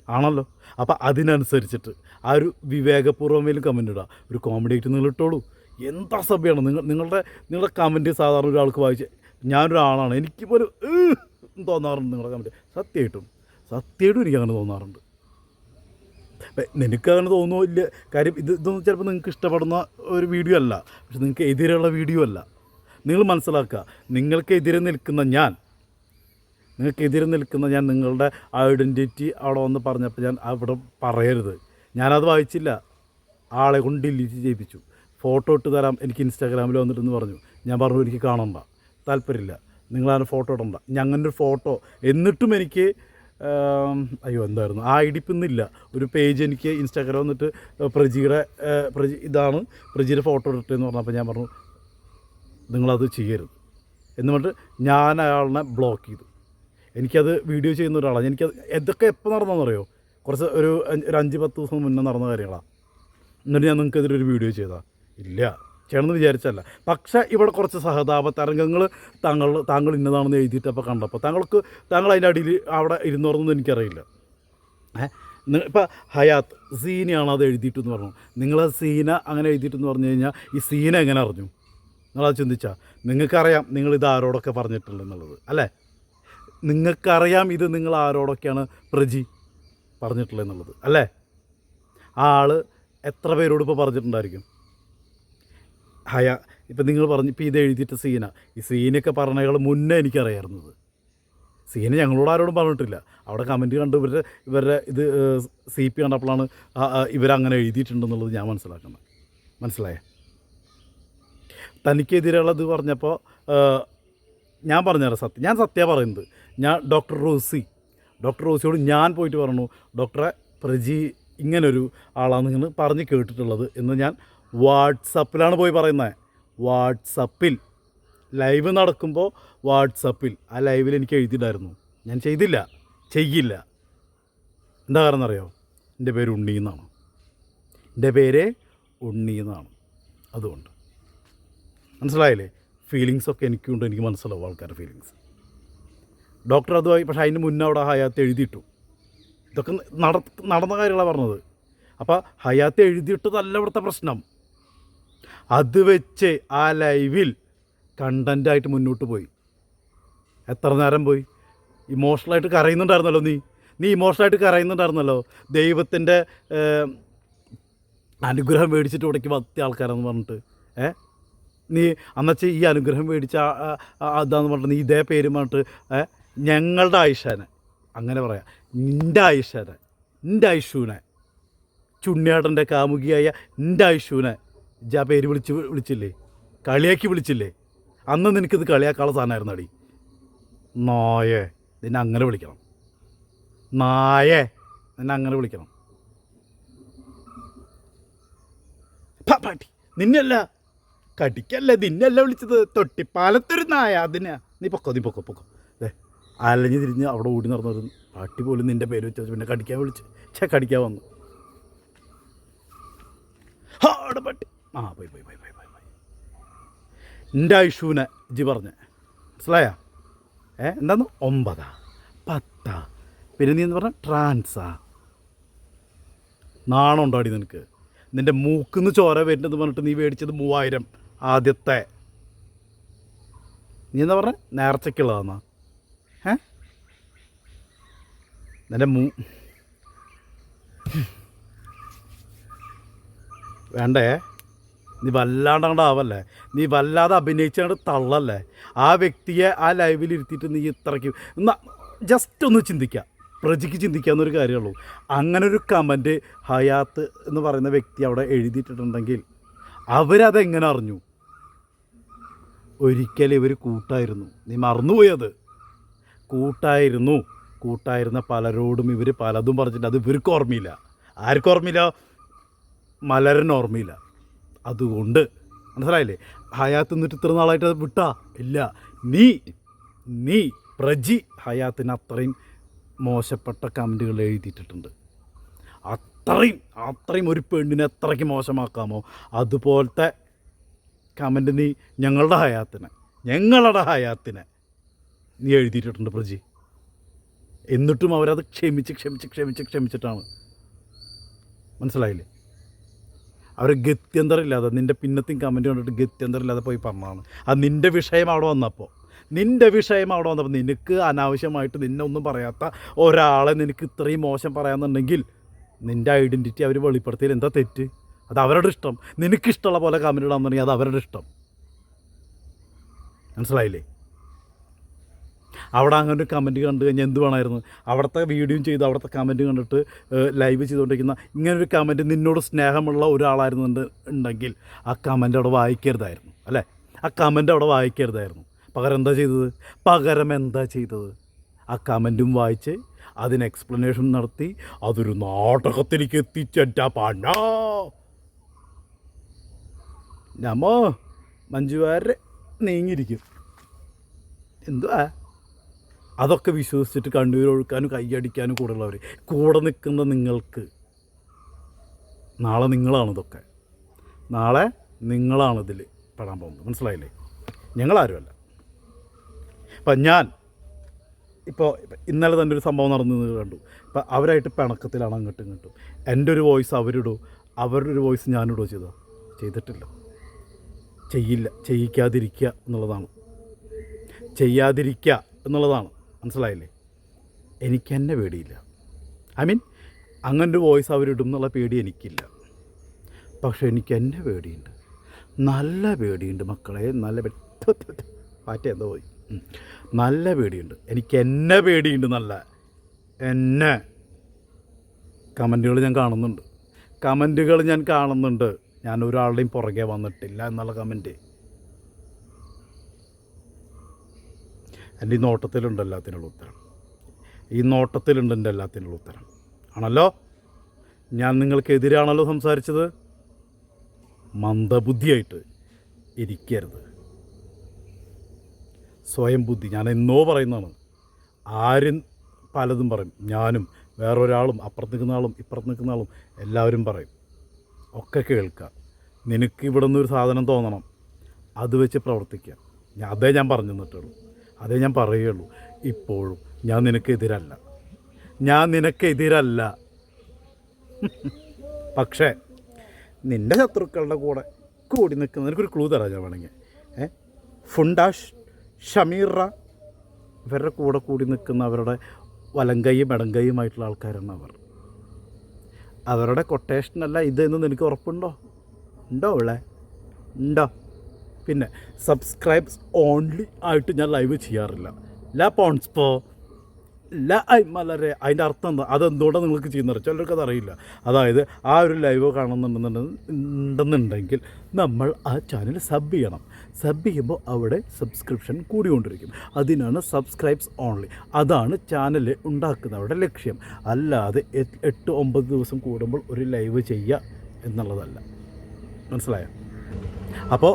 ആണല്ലോ. അപ്പോൾ അതിനനുസരിച്ചിട്ട് ആ ഒരു വിവേകപൂർവ്വമേലും കമൻ്റ് ഇടുക. ഒരു കോമഡി ആയിട്ട് നിങ്ങൾ ഇട്ടോളൂ. എന്താ സഭയാണ് നിങ്ങളുടെ കമൻറ്റ്. സാധാരണ ഒരാൾക്ക് വായിച്ച് ഞാനൊരാളാണ്, എനിക്കിപ്പോൾ തോന്നാറുണ്ട് നിങ്ങളുടെ കമൻറ്റ്. സത്യമായിട്ടും എനിക്കങ്ങനെ തോന്നാറുണ്ട്. നിനക്കങ്ങനെ തോന്നുമോ ഇല്ല. കാര്യം ഇതൊന്നും ചിലപ്പോൾ നിങ്ങൾക്ക് ഇഷ്ടപ്പെടുന്ന ഒരു വീഡിയോ അല്ല, പക്ഷെ നിങ്ങൾക്ക് എതിരെയുള്ള വീഡിയോ അല്ല. നിങ്ങൾ മനസ്സിലാക്കുക, നിങ്ങൾക്കെതിരെ നിൽക്കുന്ന ഞാൻ നിങ്ങളുടെ ഐഡൻറ്റിറ്റി അവിടെ വന്ന് പറഞ്ഞപ്പോൾ ഞാൻ അവിടെ പറയരുത്. ഞാനത് വായിച്ചില്ല, ആളെ കൊണ്ട് ഡിലീറ്റ് ചെയ്യിപ്പിച്ചു. ഫോട്ടോ ഇട്ട് തരാം, എനിക്ക് ഇൻസ്റ്റാഗ്രാമിൽ വന്നിട്ടെന്ന് പറഞ്ഞു. ഞാൻ പറഞ്ഞു എനിക്ക് കാണണ്ട, താല്പര്യമില്ല, നിങ്ങളതിന് ഫോട്ടോ ഇടണ്ട. ഞങ്ങനൊരു ഫോട്ടോ എന്നിട്ടും എനിക്ക് എന്തായിരുന്നു ആ ഐ ഡി പിന്നില്ല. ഒരു പേജ് എനിക്ക് ഇൻസ്റ്റാഗ്രാം വന്നിട്ട് പ്രജിയുടെ ഫോട്ടോ ഇട്ടെന്ന് പറഞ്ഞപ്പോൾ ഞാൻ പറഞ്ഞു നിങ്ങളത് ചെയ്യരുത് എന്ന് പറഞ്ഞിട്ട് ഞാൻ അയാളിനെ ബ്ലോക്ക് ചെയ്തു. എനിക്കത് വീഡിയോ ചെയ്യുന്ന ഒരാളാണ്. എനിക്കത് ഇതൊക്കെ എപ്പോൾ നടന്നതെന്നറിയോ, കുറച്ച് ഒരു 5-10 ദിവസം മുന്നേ നടന്ന കാര്യങ്ങളാണ്. എന്നിട്ട് ഞാൻ നിങ്ങൾക്കെതിരെ ഒരു വീഡിയോ ചെയ്താൽ ഇല്ല, ചെയ്യണമെന്ന് വിചാരിച്ചല്ല. പക്ഷേ ഇവിടെ കുറച്ച് സഹതാപ തരംഗങ്ങൾ താങ്കൾ ഇന്നതാണെന്ന് എഴുതിയിട്ടപ്പോൾ കണ്ടപ്പോൾ താങ്കൾ അതിൻ്റെ അടിയിൽ അവിടെ ഇരുന്നോർന്നൊന്നും എനിക്കറിയില്ല. ഇപ്പോൾ ഹയാത്ത് സീനയാണ് അത് എഴുതിയിട്ടെന്ന് പറഞ്ഞു. നിങ്ങളത് സീന അങ്ങനെ എഴുതിയിട്ടെന്ന് പറഞ്ഞു കഴിഞ്ഞാൽ ഈ സീന എങ്ങനെ അറിഞ്ഞു? നിങ്ങളത് ചിന്തിച്ചാൽ നിങ്ങൾക്കറിയാം നിങ്ങളിത് ആരോടൊക്കെ പറഞ്ഞിട്ടുണ്ടെന്നുള്ളത് അല്ലേ? നിങ്ങൾക്കറിയാം ഇത് നിങ്ങൾ ആരോടൊക്കെയാണ് പ്രജി പറഞ്ഞിട്ടുള്ളതെന്നുള്ളത് അല്ലേ? ആ ആൾ എത്ര പേരോട് ഇപ്പോൾ പറഞ്ഞിട്ടുണ്ടായിരിക്കും? ഇപ്പം നിങ്ങൾ പറഞ്ഞു ഇപ്പോൾ ഇത് എഴുതിയിട്ട് സീന, ഈ സീനൊക്കെ പറഞ്ഞകൾ മുന്നേ എനിക്കറിയാമായിരുന്നത്. സീന ഞങ്ങളോട് ആരോടും പറഞ്ഞിട്ടില്ല. അവിടെ കമൻറ്റ് കണ്ട് ഇവരുടെ ഇത് CP കണ്ടപ്പോഴാണ് ഇവരങ്ങനെ എഴുതിയിട്ടുണ്ടെന്നുള്ളത് ഞാൻ മനസ്സിലായ. തനിക്കെതിരെയുള്ളത് പറഞ്ഞപ്പോൾ ഞാൻ പറഞ്ഞുതരാം സത്യം. ഞാൻ സത്യം പറയുന്നത്. ഞാൻ ഡോക്ടർ റോസിയോട് ഞാൻ പോയിട്ട് പറഞ്ഞു, ഡോക്ടറെ പ്രജി ഇങ്ങനൊരു ആളാണെന്ന് പറഞ്ഞ് കേട്ടിട്ടുള്ളത് എന്ന് ഞാൻ വാട്സപ്പിലാണ് പോയി പറയുന്നത്. വാട്സപ്പിൽ ലൈവ് നടക്കുമ്പോൾ വാട്സപ്പിൽ ആ ലൈവിൽ എനിക്ക് എഴുതിയിട്ടുണ്ടായിരുന്നു. ഞാൻ ചെയ്യില്ല. എന്താ കാരണം എന്നറിയോ? എൻ്റെ പേര് ഉണ്ണി എന്നാണ്. അതുകൊണ്ട് മനസ്സിലായില്ലേ? ഫീലിങ്സൊക്കെ എനിക്കുണ്ട്, എനിക്ക് മനസ്സിലാവും ആൾക്കാരുടെ ഫീലിങ്സ്. ഡോക്ടർ അതുമായി, പക്ഷേ അതിന് മുന്നേ അവിടെ ഹയാത്ത് എഴുതിയിട്ടു. ഇതൊക്കെ നടന്ന കാര്യങ്ങളാണ് പറഞ്ഞത്. അപ്പോൾ ഹയാത്ത് എഴുതിയിട്ടതല്ല ഇവിടുത്തെ പ്രശ്നം. അത് വെച്ച് ആ ലൈവിൽ കണ്ടൻ്റായിട്ട് മുന്നോട്ട് പോയി. എത്ര നേരം പോയി? ഇമോഷണലായിട്ട് കരയുന്നുണ്ടായിരുന്നല്ലോ. നീ ഇമോഷണലായിട്ട് കരയുന്നുണ്ടായിരുന്നല്ലോ. ദൈവത്തിൻ്റെ അനുഗ്രഹം മേടിച്ചിട്ട് ഇവിടേക്ക് വത്തിയ ആൾക്കാരെന്ന് പറഞ്ഞിട്ട് നീ അന്നച്ച് ഈ അനുഗ്രഹം മേടിച്ച അതാന്ന് പറഞ്ഞിട്ട് നീ ഇതേ പേര് പറഞ്ഞിട്ട് ഞങ്ങളുടെ ആയിഷാനെ അങ്ങനെ പറയാം, നിൻ്റെ ഐഷൂനെ ചുണ്ണിയാട്ടൻ്റെ കാമുകിയായ നിൻ്റെ ഐഷൂനെ പേര് വിളിച്ചില്ലേ? കളിയാക്കി വിളിച്ചില്ലേ? അന്ന് നിനക്കിത് കളിയാക്കാനുള്ള സാധനമായിരുന്നു അടി. നായേ നിന്നെ അങ്ങനെ വിളിക്കണം. പാട്ടി നിന്നല്ല നിന്നല്ല വിളിച്ചത്, തൊട്ടിപ്പാലത്തൊരു നായ അതിനാ. നീ പൊക്കോ. അലഞ്ഞ് തിരിഞ്ഞ് അവിടെ ഓടി നടന്നൊരു പാട്ടി പോലും നിൻ്റെ പേര് വെച്ച് പിന്നെ കടിക്കാൻ വന്നു. അവിടെ പാട്ടി പോയി എൻ്റെ ഐഷൂനെ ജി പറഞ്ഞ മനസ്സിലായ? എന്താന്ന് 9 10 പിന്നെ നീ എന്ന് പറഞ്ഞാൽ ട്രാൻസാ. നാണം ഉണ്ടാടി നിനക്ക്? നിൻ്റെ മൂക്കിന്ന് ചോര വരുന്നത് പറഞ്ഞിട്ട് നീ മേടിച്ചത് 3000 ആദ്യത്തെ. നീ എന്താ പറഞ്ഞ നേർച്ചയ്ക്കുള്ളതാന്നാ? നിൻ്റെ വേണ്ടേ? നീ വല്ലാണ്ടാവല്ലേ? നീ വല്ലാതെ അഭിനയിച്ചാണ്ട് തള്ളല്ലേ? ആ വ്യക്തിയെ ആ ലൈവിൽ ഇരുത്തിയിട്ട് നീ ഇത്രയ്ക്ക് ജസ്റ്റ് ഒന്ന് ചിന്തിക്കുക. പ്രജിക്ക് ചിന്തിക്കാവുന്നൊരു കാര്യമുള്ളൂ. അങ്ങനൊരു കമൻറ്റ് ഹയാത്ത് എന്ന് പറയുന്ന വ്യക്തി അവിടെ എഴുതിയിട്ടുണ്ടെങ്കിൽ അവരതെങ്ങനെ അറിഞ്ഞു? ഒരിക്കലും ഇവർ കൂട്ടായിരുന്നു. നീ മറന്നുപോയത്. കൂട്ടായിരുന്ന പലരോടും ഇവർ പലതും പറഞ്ഞിട്ട് അത് ഇവർക്ക് ഓർമ്മയില്ല. ആർക്കും ഓർമ്മയില്ല? മലരന് ഓർമ്മയില്ല. അതുകൊണ്ട് മനസ്സിലായില്ലേ? ഹയാത്ത് എന്നിട്ട് ഇത്ര നാളായിട്ട് അത് വിട്ടാ ഇല്ല. നീ പ്രജി ഹയാത്തിന് അത്രയും മോശപ്പെട്ട കമൻറ്റുകൾ എഴുതിയിട്ടുണ്ട്. അത്രയും ഒരു പെണ്ണിനെ എത്രയ്ക്ക് മോശമാക്കാമോ അതുപോലത്തെ കമൻറ്റ് നീ ഞങ്ങളുടെ ഹയാത്തിനെ നീ എഴുതിയിട്ടുണ്ട് പ്രജി. എന്നിട്ടും അവരത് ക്ഷമിച്ചിട്ടാണ്. മനസ്സിലായില്ലേ? അവർ ഗത്യന്തരമില്ലാതെ നിൻ്റെ പിന്നത്തെയും കമൻറ്റ് കണ്ടിട്ട് ഗത്യന്തരമില്ലാതെ പോയി പറഞ്ഞതാണ്. അത് നിൻ്റെ വിഷയം അവിടെ വന്നപ്പോൾ നിനക്ക് അനാവശ്യമായിട്ട് നിന്നെ ഒന്നും പറയാത്ത ഒരാളെ നിനക്ക് ഇത്രയും മോശം പറയാമെന്നുണ്ടെങ്കിൽ നിൻ്റെ ഐഡൻറ്റിറ്റി അവർ വെളിപ്പെടുത്തിയാൽ എന്താ തെറ്റ്? അത് അവരുടെ ഇഷ്ടം. നിനക്കിഷ്ടമുള്ള പോലെ കമൻറ്റ് ഇടാമെന്നുണ്ടെങ്കിൽ അത് അവരുടെ ഇഷ്ടം. മനസ്സിലായില്ലേ? അവിടെ അങ്ങനെ ഒരു കമൻറ്റ് കണ്ടു കഴിഞ്ഞാൽ എന്ത് വേണമായിരുന്നു? അവിടുത്തെ വീഡിയോയും ചെയ്ത് അവിടുത്തെ കമൻറ്റ് കണ്ടിട്ട് ലൈവ് ചെയ്തുകൊണ്ടിരിക്കുന്ന ഇങ്ങനൊരു കമൻറ്റ് നിന്നോട് സ്നേഹമുള്ള ഒരാളായിരുന്നുണ്ടെങ്കിൽ ആ കമൻറ്റ് അവിടെ വായിക്കരുതായിരുന്നു അല്ലേ? ആ കമൻറ്റ് അവിടെ വായിക്കരുതായിരുന്നു. പകരം എന്താ ചെയ്തത്? ആ കമൻറ്റും വായിച്ച് അതിന് എക്സ്പ്ലനേഷൻ നടത്തി അതൊരു നാടകത്തിലേക്ക് എത്തിച്ചാ പാടാ. മഞ്ജുവാരെ നീങ്ങിയിരിക്കും. എന്തുവാ അതൊക്കെ വിശ്വസിച്ചിട്ട് കണ്ണീരൊഴുക്കാനും കൈയടിക്കാനും കൂടെയുള്ളവർ, കൂടെ നിൽക്കുന്ന നിങ്ങൾക്ക് നാളെ നിങ്ങളാണിതൊക്കെ, നാളെ നിങ്ങളാണിതിൽ പെടാൻ പോകുന്നത്. മനസ്സിലായില്ലേ? ഞങ്ങളാരുമല്ല. ഇപ്പം ഞാൻ ഇന്നലെ തന്നെ ഒരു സംഭവം നടന്നത് കണ്ടു. ഇപ്പം അവരായിട്ട് പിണക്കത്തിലാണ് അങ്ങോട്ടും ഇങ്ങോട്ടും. എൻ്റെ ഒരു വോയിസ് അവരിടൂ, അവരുടെ ഒരു വോയിസ് ഞാനിടുകയോ ചെയ്തിട്ടില്ല. ചെയ്യിക്കാതിരിക്കുക എന്നുള്ളതാണ്, ചെയ്യാതിരിക്കുക എന്നുള്ളതാണ്. മനസ്സിലായില്ലേ? എനിക്കെന്നെ പേടിയില്ല. അങ്ങനൊരു വോയിസ് അവരിടും എന്നുള്ള പേടി എനിക്കില്ല. പക്ഷേ എനിക്കെന്നെ പേടിയുണ്ട്, നല്ല പേടിയുണ്ട് മക്കളെ, നല്ല പാറ്റ എന്തോ പോയി, നല്ല പേടിയുണ്ട്. എനിക്കെന്നെ പേടിയുണ്ട്, നല്ല എന്നെ. കമൻറ്റുകൾ ഞാൻ കാണുന്നുണ്ട്. ഞാൻ ഒരാളുടെയും പുറകെ വന്നിട്ടില്ല എന്നുള്ള കമൻറ്റ്. എൻ്റെ ഈ നോട്ടത്തിലുണ്ട് എല്ലാത്തിനുള്ള ഉത്തരം. എൻ്റെ എല്ലാത്തിനുള്ള ഉത്തരം ആണല്ലോ. ഞാൻ നിങ്ങൾക്കെതിരാണല്ലോ സംസാരിച്ചത്. മന്ദബുദ്ധിയായിട്ട് ഇരിക്കരുത്. സ്വയം ബുദ്ധി ഞാൻ എന്നോ പറയുന്നതാണ്. ആരും പലതും പറയും, ഞാനും വേറൊരാളും അപ്പുറത്ത് നിൽക്കുന്ന ആളും ഇപ്പുറത്ത് നിൽക്കുന്ന ആളും എല്ലാവരും പറയും. ഒക്കെ കേൾക്കുക. നിനക്ക് ഇവിടെ നിന്നൊരു സാധനം തോന്നണം, അത് വെച്ച് പ്രവർത്തിക്കുക. അതേ ഞാൻ പറഞ്ഞു തന്നിട്ടുള്ളൂ, അതേ ഞാൻ പറയുകയുള്ളൂ. ഇപ്പോഴും ഞാൻ നിനക്കെതിരല്ല. പക്ഷേ നിൻ്റെ ശത്രുക്കളുടെ കൂടി നിൽക്കുന്ന, എനിക്കൊരു ക്ലൂ തരാം ഞാൻ വേണമെങ്കിൽ. ഫുണ്ടാഷ്, ഷമീറ, ഇവരുടെ കൂടി നിൽക്കുന്ന അവരുടെ വലങ്കയും ഇടങ്കയുമായിട്ടുള്ള ആൾക്കാരാണ് അവർ. അവരുടെ കൊട്ടേഷനല്ല ഇതെന്ന് നിനക്ക് ഉറപ്പുണ്ടോ? ഉണ്ടോ? പിന്നെ സബ്സ്ക്രൈബ്സ് ഓൺലി ആയിട്ട് ഞാൻ ലൈവ് ചെയ്യാറില്ല. പോൺസ്പോ മലരെ അതിൻ്റെ അർത്ഥം എന്താ? അതെന്തുകൊണ്ടാണ് നിങ്ങൾക്ക് ചെയ്യുന്നത്? ചിലർക്ക് അതറിയില്ല. അതായത് ആ ഒരു ലൈവ് കാണുന്നുണ്ടെന്നുണ്ടെങ്കിൽ നമ്മൾ ആ ചാനൽ സബ് ചെയ്യണം. സബ് ചെയ്യുമ്പോൾ അവിടെ സബ്സ്ക്രിപ്ഷൻ കൂടിക്കൊണ്ടിരിക്കും. അതിനാണ് സബ്സ്ക്രൈബ്സ് ഓൺലി. അതാണ് ചാനൽ ഉണ്ടാക്കുന്നവരുടെ ലക്ഷ്യം. അല്ലാതെ 8-9 ദിവസം കൂടുമ്പോൾ ഒരു ലൈവ് ചെയ്യുക എന്നുള്ളതല്ല. മനസ്സിലായോ? അപ്പോൾ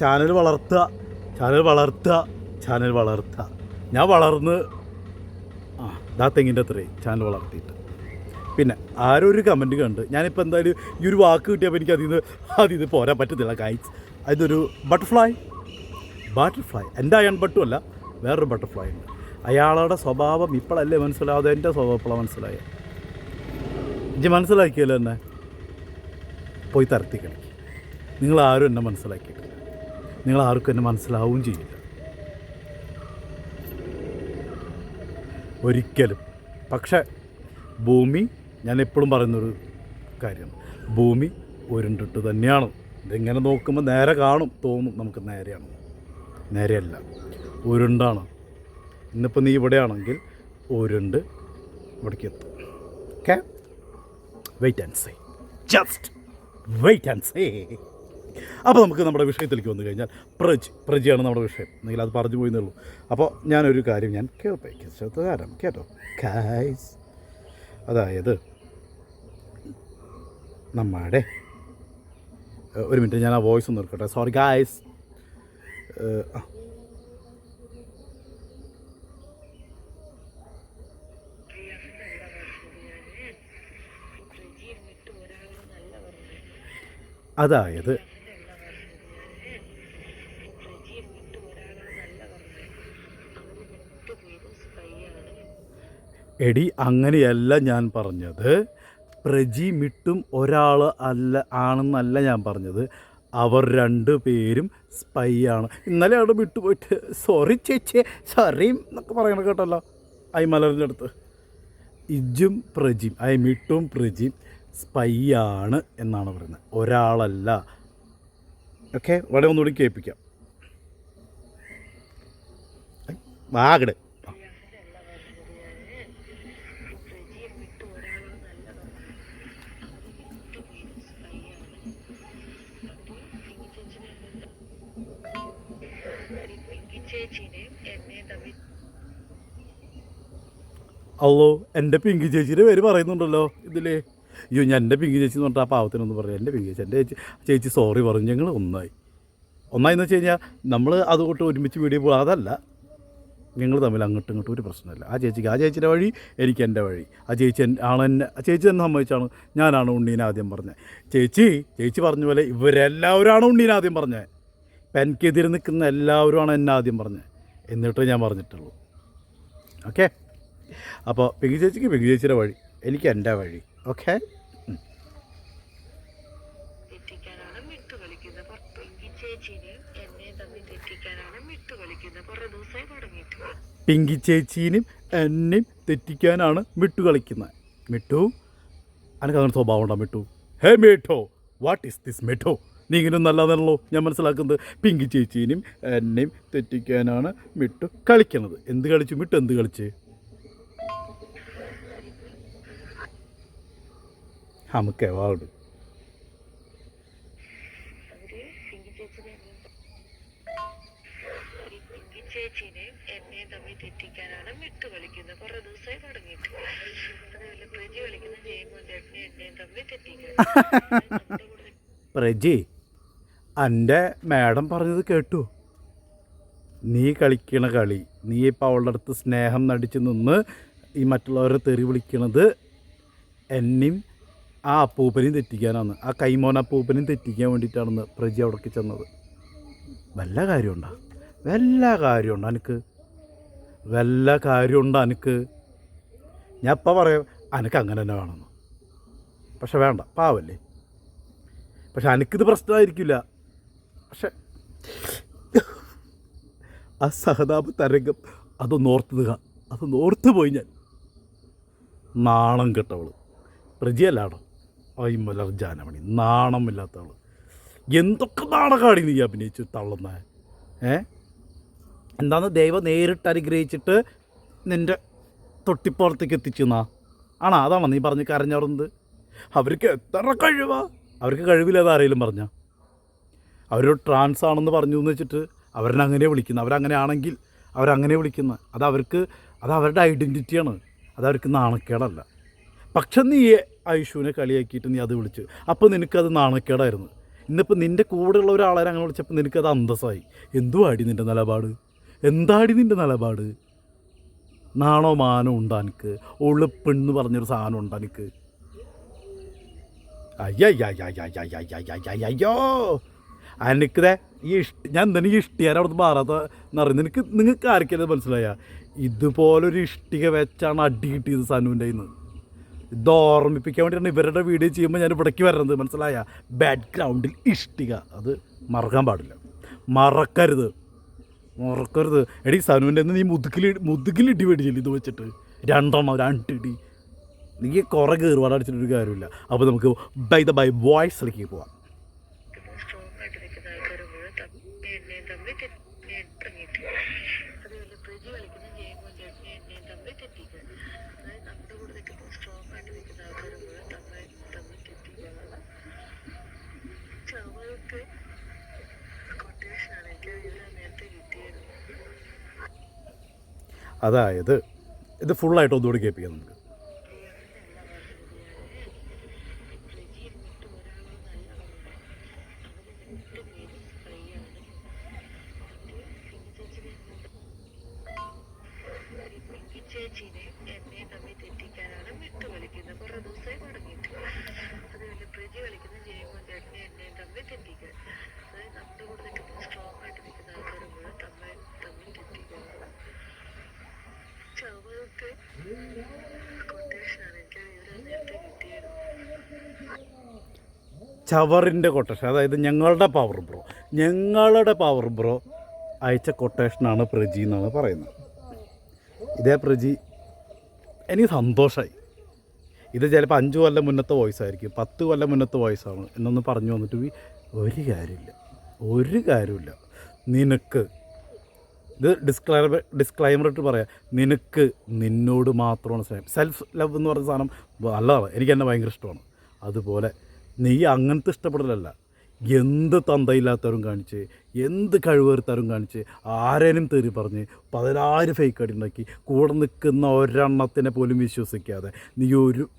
ചാനൽ വളർത്തുക. ഞാൻ വളർന്ന് തെങ്ങിൻ്റെ അത്രയും ചാനൽ വളർത്തിയിട്ട്. പിന്നെ ആരൊരു കമൻറ്റ് കണ്ട് ഞാനിപ്പോൾ എന്തായാലും ഈ ഒരു വാക്ക് കിട്ടിയപ്പോൾ എനിക്ക് അതിൽ പോരാൻ പറ്റത്തില്ല ഗൈസ്. അതൊരു ബട്ടർഫ്ലൈ എൻ്റെ അയൺ ബട്ടും അല്ല, വേറൊരു ബട്ടർഫ്ലൈ ഉണ്ട്. അയാളുടെ സ്വഭാവം ഇപ്പോഴല്ലേ മനസ്സിലാവാതെ എൻ്റെ സ്വഭാവം ഇപ്പോഴാണ് മനസ്സിലായത്. ഇജ്ജ് മനസ്സിലാക്കിയല്ലോ എന്നെ, പോയി തരത്തി കളിക്കും. നിങ്ങളാരും എന്നെ മനസ്സിലാക്കിയിട്ടില്ല, നിങ്ങളാർക്കും എന്നെ മനസ്സിലാവുകയും ചെയ്യില്ല ഒരിക്കലും. പക്ഷേ ഭൂമി, ഞാൻ എപ്പോഴും പറയുന്നൊരു കാര്യമാണ്, ഭൂമി ഉരുണ്ടിട്ട് തന്നെയാണ്. ഇതിങ്ങനെ നോക്കുമ്പോൾ നേരെ തോന്നും നമുക്ക് നേരെയല്ല, ഉരുണ്ടാണ്. ഇന്നിപ്പോൾ നീ ഇവിടെയാണെങ്കിൽ ഉരുണ്ട് ഇവിടേക്ക് എത്തും. Okay, wait and see, just wait and see. അപ്പോൾ നമുക്ക് നമ്മുടെ വിഷയത്തിലേക്ക് വന്നു കഴിഞ്ഞാൽ പ്രജിയാണ് നമ്മുടെ വിഷയം. എന്നെങ്കിൽ അത് പറഞ്ഞു പോയെന്നേ ഉള്ളൂ. അപ്പോൾ ഞാനൊരു കാര്യം കേൾപ്പിക്കാം കേട്ടോ ഗൈസ്. അതായത് നമ്മുടെ ഒരു മിനിറ്റ്, ഞാൻ ആ വോയിസ് ഒന്ന് എടുക്കട്ടെ. Sorry guys. അതായത് എടി, അങ്ങനെയല്ല ഞാൻ പറഞ്ഞത്. പ്രജി മിട്ടും ഒരാൾ ആണെന്നല്ല ഞാൻ പറഞ്ഞത്. അവർ 2 പേരും സ്പൈ ആണ്. ഇന്നലെ അവിടെ വിട്ടുപോയിട്ട് സോറി ചേച്ചി സോറി എന്നൊക്കെ പറയണം കേട്ടല്ലോ മലറിൻ്റെ അടുത്ത്. ഇജും പ്രജിയും മിട്ടും പ്രജിയും സ്പൈ ആണ് എന്നാണ് പറയുന്നത്, ഒരാളല്ല. ഓക്കെ, ഇവിടെ ഒന്നുകൂടി കേൾപ്പിക്കാം. വാഗട് അല്ലോ, എൻ്റെ പിങ്കി ചേച്ചിയുടെ പേര് പറയുന്നുണ്ടല്ലോ ഇതിൽ. അയ്യോ, ഞാൻ എൻ്റെ പിങ്കി ചേച്ചി എന്ന് പറഞ്ഞാൽ ആ പാവത്തിനൊന്നും പറയാം. എൻ്റെ പിങ്കി ചേച്ചി, എൻ്റെ ചേച്ചി സോറി പറഞ്ഞു. ഞങ്ങൾ ഒന്നായി എന്ന് വെച്ച് കഴിഞ്ഞാൽ നമ്മൾ അതുകൊണ്ട് ഒരുമിച്ച് വീഡിയോ പോകുക, അതല്ല. ഞങ്ങൾ തമ്മിൽ അങ്ങോട്ടും ഇങ്ങോട്ടും ഒരു പ്രശ്നമില്ല. ആ ചേച്ചിയുടെ വഴി, എനിക്ക് എൻ്റെ വഴി. ആ ചേച്ചി ആ ചേച്ചി തന്നെ സമ്മതിച്ചാണ് ഞാനാണ് ഉണ്ണീനെ ആദ്യം പറഞ്ഞത്. ചേച്ചി പറഞ്ഞ പോലെ ഇവരെല്ലാവരുമാണ് ഉണ്ണീനെ ആദ്യം പറഞ്ഞത്. ഇപ്പം എനിക്കെതിരെ നിൽക്കുന്ന എല്ലാവരുമാണ് എന്നെ ആദ്യം പറഞ്ഞത്, എന്നിട്ടേ ഞാൻ പറഞ്ഞിട്ടുള്ളൂ. ഓക്കെ, അപ്പോൾ പിങ്കി ചേച്ചിയുടെ വഴി, എനിക്ക് എൻ്റെ വഴി. ഓക്കെ, പിങ്കി ചേച്ചീനും എന്നെയും തെറ്റിക്കാനാണ് മിട്ടു കളിക്കുന്നത്. മിട്ടു, എനിക്ക് അങ്ങനെ സ്വഭാവം ഉണ്ടോ മിട്ടു? ഹേ മിട്ടോ, വാട്ട് ഈസ് ദിസ് മിട്ടോ? നീ ഇങ്ങനെ നല്ലതാണല്ലോ ഞാൻ മനസ്സിലാക്കുന്നത്. പിങ്കി ചേച്ചീനും എന്നെയും തെറ്റിക്കാനാണ് മിട്ടു കളിക്കുന്നത്. എന്ത് കളിച്ചു മിട്ടു? എന്ത് കളിച്ച്? നമുക്ക് അവാർഡ്. പ്രജി, എൻ്റെ മാഡം പറഞ്ഞത് കേട്ടു. നീ കളിക്കണ കളി, നീ ഇപ്പോൾ അവളുടെ അടുത്ത് സ്നേഹം നടിച്ച് നിന്ന് ഈ മറ്റുള്ളവരെ തെറി വിളിക്കണത് എന്നെയും ആ അപ്പൂപ്പനെയും തെറ്റിക്കാനാണ്. ആ കൈമോൻ അപ്പൂപ്പനെയും തെറ്റിക്കാൻ വേണ്ടിയിട്ടാണെന്ന് പ്രജി അവിടേക്ക് ചെന്നത്. വല്ല കാര്യമുണ്ടോ എനിക്ക്? വല്ല കാര്യമുണ്ടോ എനിക്ക്? ഞാൻ ഇപ്പം പറയാം എനിക്ക് അങ്ങനെ തന്നെ വേണമെന്ന്. പക്ഷെ വേണ്ട, പാവല്ലേ. പക്ഷെ എനിക്കിത് പ്രശ്നമായിരിക്കില്ല. പക്ഷെ ആ സഹതാപ തരംഗം അതൊന്നോർത്ത് പോയി ഞാൻ. നാണം കെട്ടവള് പ്രജിയല്ലാടോ, അയ്മലർ ജാനമണി, നാണമില്ലാത്തവള്. എന്തൊക്കെ നാണകാടി നീ അഭിനയിച്ച് തള്ളുന്ന. എന്താന്ന് ദൈവം നേരിട്ട് അനുഗ്രഹിച്ചിട്ട് നിൻ്റെ തൊട്ടിപ്പുറത്തേക്ക് എത്തിച്ചെന്നാ ആണോ? അതാണോ നീ പറഞ്ഞ് കരഞ്ഞറുന്നത്? അവർക്ക് എത്ര കഴിവാ? അവർക്ക് കഴിവില്ലാതെ ആരെങ്കിലും പറഞ്ഞാൽ അവരൊരു ട്രാൻസ് ആണെന്ന് പറഞ്ഞു എന്ന് വെച്ചിട്ട് അവരെന്നെ അങ്ങനെ വിളിക്കുന്നത്. അവരങ്ങനെ ആണെങ്കിൽ അവരങ്ങനെ വിളിക്കുന്നത്. അത് അവരുടെ ഐഡൻറ്റിറ്റിയാണ്. അതവർക്ക് നാണക്കേടല്ല. പക്ഷെ നീ ഐഷുവിനെ കളിയാക്കിയിട്ട് നീ അത് വിളിച്ച്, അപ്പോൾ നിനക്കത് നാണക്കേടായിരുന്നു. ഇന്നിപ്പോൾ നിൻ്റെ കൂടെയുള്ള ഒരാളെ അങ്ങനെ വിളിച്ചപ്പോൾ നിനക്കത് അന്തസ്സായി. എന്തുവാടി നിൻ്റെ നിലപാട്? എന്താടി നിൻ്റെ നിലപാട്? നാണോ മാനോ ഉണ്ടോ എനിക്ക്? ഒളിപ്പെണ്ണ് പറഞ്ഞൊരു സാധനം ഉണ്ടോ എനിക്ക്? അയ്യോ എനിക്കതേ ഞാൻ എന്തെങ്കിലും ഇഷ്ടിയാൻ അവിടുന്ന് മാറാത്ത എന്നറിയുന്നത്. നിങ്ങൾക്ക് ആർക്കല്ലേ മനസ്സിലായ? ഇതുപോലൊരു ഇഷ്ടിക വെച്ചാണ് അടി കിട്ടിയത് സനുവിൻ്റെ കയ്യിൽ നിന്ന്. ഇത് ഓർമ്മിപ്പിക്കാൻ വേണ്ടിയിട്ടാണ് ഇവരുടെ വീഡിയോ ചെയ്യുമ്പോൾ ഞാൻ ഇവിടേക്ക് വരുന്നത്, മനസ്സിലായ? ബാക്ക്ഗ്രൗണ്ടിൽ ഇഷ്ടിക, അത് മറക്കാൻ പാടില്ല. മറക്കരുത്. എടീ സനുവിൻ്റെ നീ മുതുകിലിടി മേടിച്ചില്ല ഇത് വെച്ചിട്ട്. 2 ഇടി. നീ കുറേ കയറുപാട് അടിച്ചിട്ടൊരു കാര്യമില്ല. അപ്പോൾ നമുക്ക് ബൈ വോയിസിലേക്ക് പോവാം. അതായത് ഇത് ഫുള്ളായിട്ട് ഒന്നുകൂടി കേൾപ്പിക്കാം നമുക്ക്. ചേച്ചീനെ എന്നെ തമ്മിൽ തെറ്റിക്കാനാണ് മിട്ടു കളിക്കുന്നത്. കുറെ ദിവസമായി തുടങ്ങിയിട്ട്. അതുപോലെ പ്രജി കളിക്കുന്ന ജയമോൻ ചേട്ടനെ എന്നെ തമ്മിൽ തെറ്റിക്കാൻ. അതായത് നമ്മുടെ കൂടെ നിൽക്കുന്ന സ്ട്രോങ് ആയിട്ട് നിൽക്കുന്ന ആൾക്കാരും കൂടെ തമ്മിൽ തെറ്റിക്കാനുള്ള ചവർക്ക് കൊട്ടേഷനാണ്. എനിക്ക് ഇവരെ നേരത്തെ കിട്ടിയത്. ചവറിൻ്റെ കൊട്ടേഷൻ, അതായത് ഞങ്ങളുടെ പവർ ബ്രോ അയച്ച കൊട്ടേഷനാണ് പ്രജി എന്നാണ് പറയുന്നത്. ഇതേ പ്രജി എനിക്ക് സന്തോഷമായി. ഇത് ചിലപ്പോൾ 5 കൊല്ലം മുന്നത്തെ വോയിസ് ആയിരിക്കും, 10 കൊല്ലം മുന്നത്തെ വോയിസാണ് എന്നൊന്ന് പറഞ്ഞു വന്നിട്ട് ഒരു കാര്യമില്ല. നിനക്ക് ഇത് ഡിസ്ക്ലൈമർ ഇട്ട് പറയാം, നിനക്ക് നിന്നോട് മാത്രമാണ് സ്നേഹം. സെൽഫ് ലവ് എന്ന് പറയുന്ന സാധനം നല്ലതാണ്, എനിക്ക് എന്നെ ഭയങ്കര ഇഷ്ടമാണ്. അതുപോലെ നീ അങ്ങനത്തെ ഇഷ്ടപ്പെടലല്ല, എന്ത് തന്തയില്ലാത്തവരും കാണിച്ച്, എന്ത് കഴിവേർത്തവരും കാണിച്ച്, ആരേനും തെറി പറഞ്ഞ് 10,000 ഫേക്ക് അടി ഉണ്ടാക്കി കൂടെ നിൽക്കുന്ന ഒരെണ്ണത്തിനെ പോലും വിശ്വസിക്കാതെ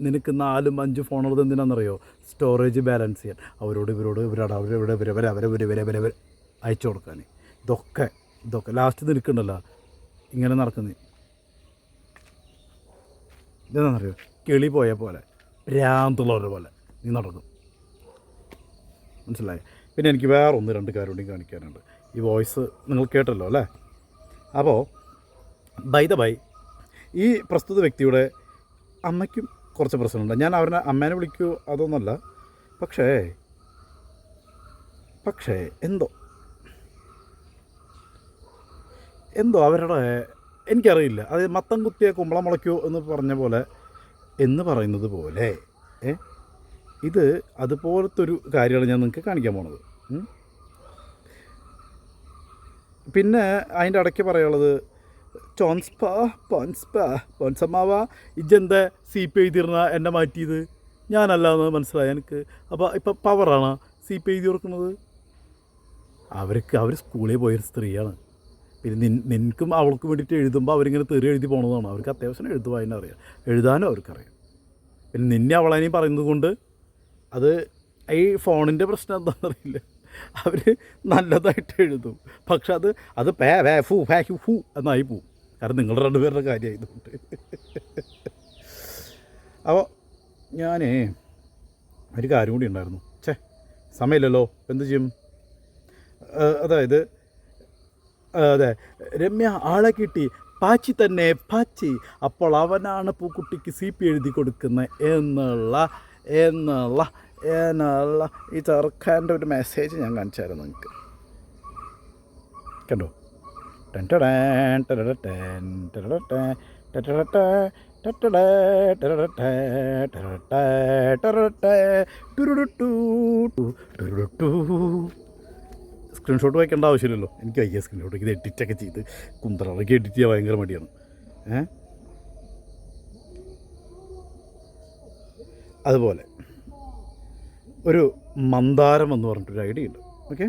നിനക്ക് 4-5 ഫോണുള്ളത് എന്തിനാണെന്നറിയോ? സ്റ്റോറേജ് ബാലൻസ് ചെയ്യാൻ, അവരെ അയച്ചു കൊടുക്കാൻ. ഇതൊക്കെ ലാസ്റ്റ് നിൽക്കണ്ടല്ലോ, ഇങ്ങനെ നടക്കുന്നത്. ഇതെന്താണെന്നറിയോ, കിളി പോയ പോലെ ഭ്രാന്തുള്ളവരെ പോലെ നീ നടക്കും. മനസ്സിലായി? പിന്നെ എനിക്ക് വേറെ 1-2 കാര്യം കൂടി കാണിക്കാനുണ്ട്. ഈ വോയിസ് നിങ്ങൾ കേട്ടല്ലോ അല്ലേ? അപ്പോൾ ബൈ ദ ബൈ, ഈ പ്രസ്തുത വ്യക്തിയുടെ അമ്മയ്ക്കും കുറച്ച് പ്രശ്നമുണ്ട്. ഞാൻ അവരെ അമ്മേനെ വിളിക്കൂ അതൊന്നുമല്ല, പക്ഷേ എന്തോ അവരുടെ എനിക്കറിയില്ല. അത് മത്തം കുത്തിയ കുമ്പളം മുളയ്ക്കൂ എന്ന് പറയുന്നത് പോലെ ഇത് അതുപോലത്തെ ഒരു കാര്യമാണ് ഞാൻ നിങ്ങൾക്ക് കാണിക്കാൻ പോണത്. പിന്നെ അതിൻ്റെ ഇടയ്ക്ക് പറയാനുള്ളത്, പോൻസമ്മാവ ഇജെന്താ CP എഴുതിയിരുന്ന എന്നെ മാറ്റിയത്? ഞാനല്ല എന്ന് മനസ്സിലായി എനിക്ക്. അപ്പോൾ ഇപ്പം പവറാണ് CP എഴുതി കൊടുക്കുന്നത്. അവർ സ്കൂളിൽ പോയൊരു സ്ത്രീയാണ്. പിന്നെ നിനക്കും അവൾക്ക് വേണ്ടിയിട്ട് എഴുതുമ്പോൾ അവരിങ്ങനെ തെറി എഴുതി പോണതാണ്. അവർക്ക് അത്യാവശ്യം എഴുതുവാനും അറിയാം, എഴുതാനും അവർക്കറിയാം. പിന്നെ നിന്നെ അവളാനും പറയുന്നത് കൊണ്ട് അത് ഈ ഫോണിൻ്റെ പ്രശ്നം എന്താണെന്നറിയില്ല. അവർ നല്ലതായിട്ട് എഴുതും, പക്ഷെ അത് ഫൂ എന്നായി പോവും. കാരണം നിങ്ങളുടെ 2 പേരുടെ കാര്യമായതുകൊണ്ട്. അപ്പോൾ ഞാൻ ഒരു കാര്യം കൂടി ഉണ്ടായിരുന്നു. സമയമില്ലല്ലോ, എന്ത് ചെയ്യും? അതായത് അതെ, രമ്യ ആളെ കിട്ടി, പാച്ചി തന്നെ പാച്ചി, അപ്പോൾ അവനാണ് പൂക്കുട്ടിക്ക് CP എഴുതി കൊടുക്കുന്നത് എന്നുള്ള ഈ ചെറുക്കാൻ്റെ ഒരു മെസ്സേജ് ഞാൻ കാണിച്ചായിരുന്നു നിങ്ങൾക്ക്. കണ്ടോ? സ്ക്രീൻഷോട്ട് വയ്ക്കേണ്ട ആവശ്യമില്ലല്ലോ, എനിക്ക് വയ്യ സ്ക്രീൻഷോട്ട്. ഇത് എഡിറ്റൊക്കെ ചെയ്ത് കുന്തറൊക്കെ എഡിറ്റ് ചെയ്യാൻ ഭയങ്കര മടിയാണ്. അതുപോലെ ഒരു മന്ദാരം എന്ന് പറഞ്ഞിട്ടൊരു ഐഡിയ ഉണ്ട്. ഓക്കെ,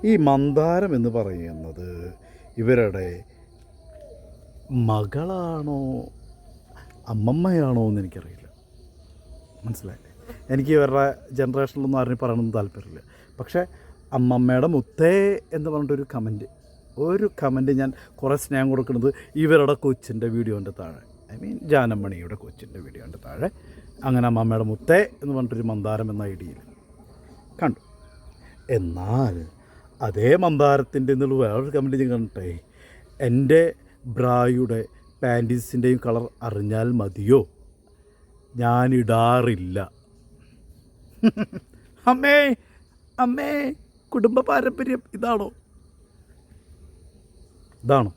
ഈ മന്ദാരം എന്ന് പറയുന്നത് ഇവരുടെ മകളാണോ അമ്മമ്മയാണോ എന്ന് എനിക്കറിയില്ല. മനസ്സിലായില്ലേ? എനിക്ക് ഇവരുടെ ജനറേഷനിലൊന്നും ആരും പറയണമെന്ന് താല്പര്യമില്ല. പക്ഷേ അമ്മമ്മയുടെ മുത്തേ എന്ന് പറഞ്ഞിട്ടൊരു കമൻറ്റ് ഞാൻ കുറേ സ്നേഹം കൊടുക്കുന്നത് ഇവരുടെ കൊച്ചിൻ്റെ വീഡിയോൻ്റെ താഴെ, ജാനമണിയുടെ കൊച്ചിൻ്റെ വീഡിയോൻ്റെ താഴെ അങ്ങനെ അമ്മമ്മയുടെ മുത്തേ എന്ന് പറഞ്ഞിട്ടൊരു മന്ദാരം എന്ന ഐഡിയയിൽ കണ്ടു. എന്നാൽ അതേ മന്ദാരത്തിൻ്റെ എന്നുള്ള വേറൊരു കമൻറ്റ് ഞാൻ കണ്ടിട്ടേ, എൻ്റെ ബ്രായുടെ പാൻറ്റീസിൻ്റെയും കളർ അറിഞ്ഞാൽ മതിയോ, ഞാനിടാറില്ല. അമ്മേ കുടുംബ പാരമ്പര്യം ഇതാണോ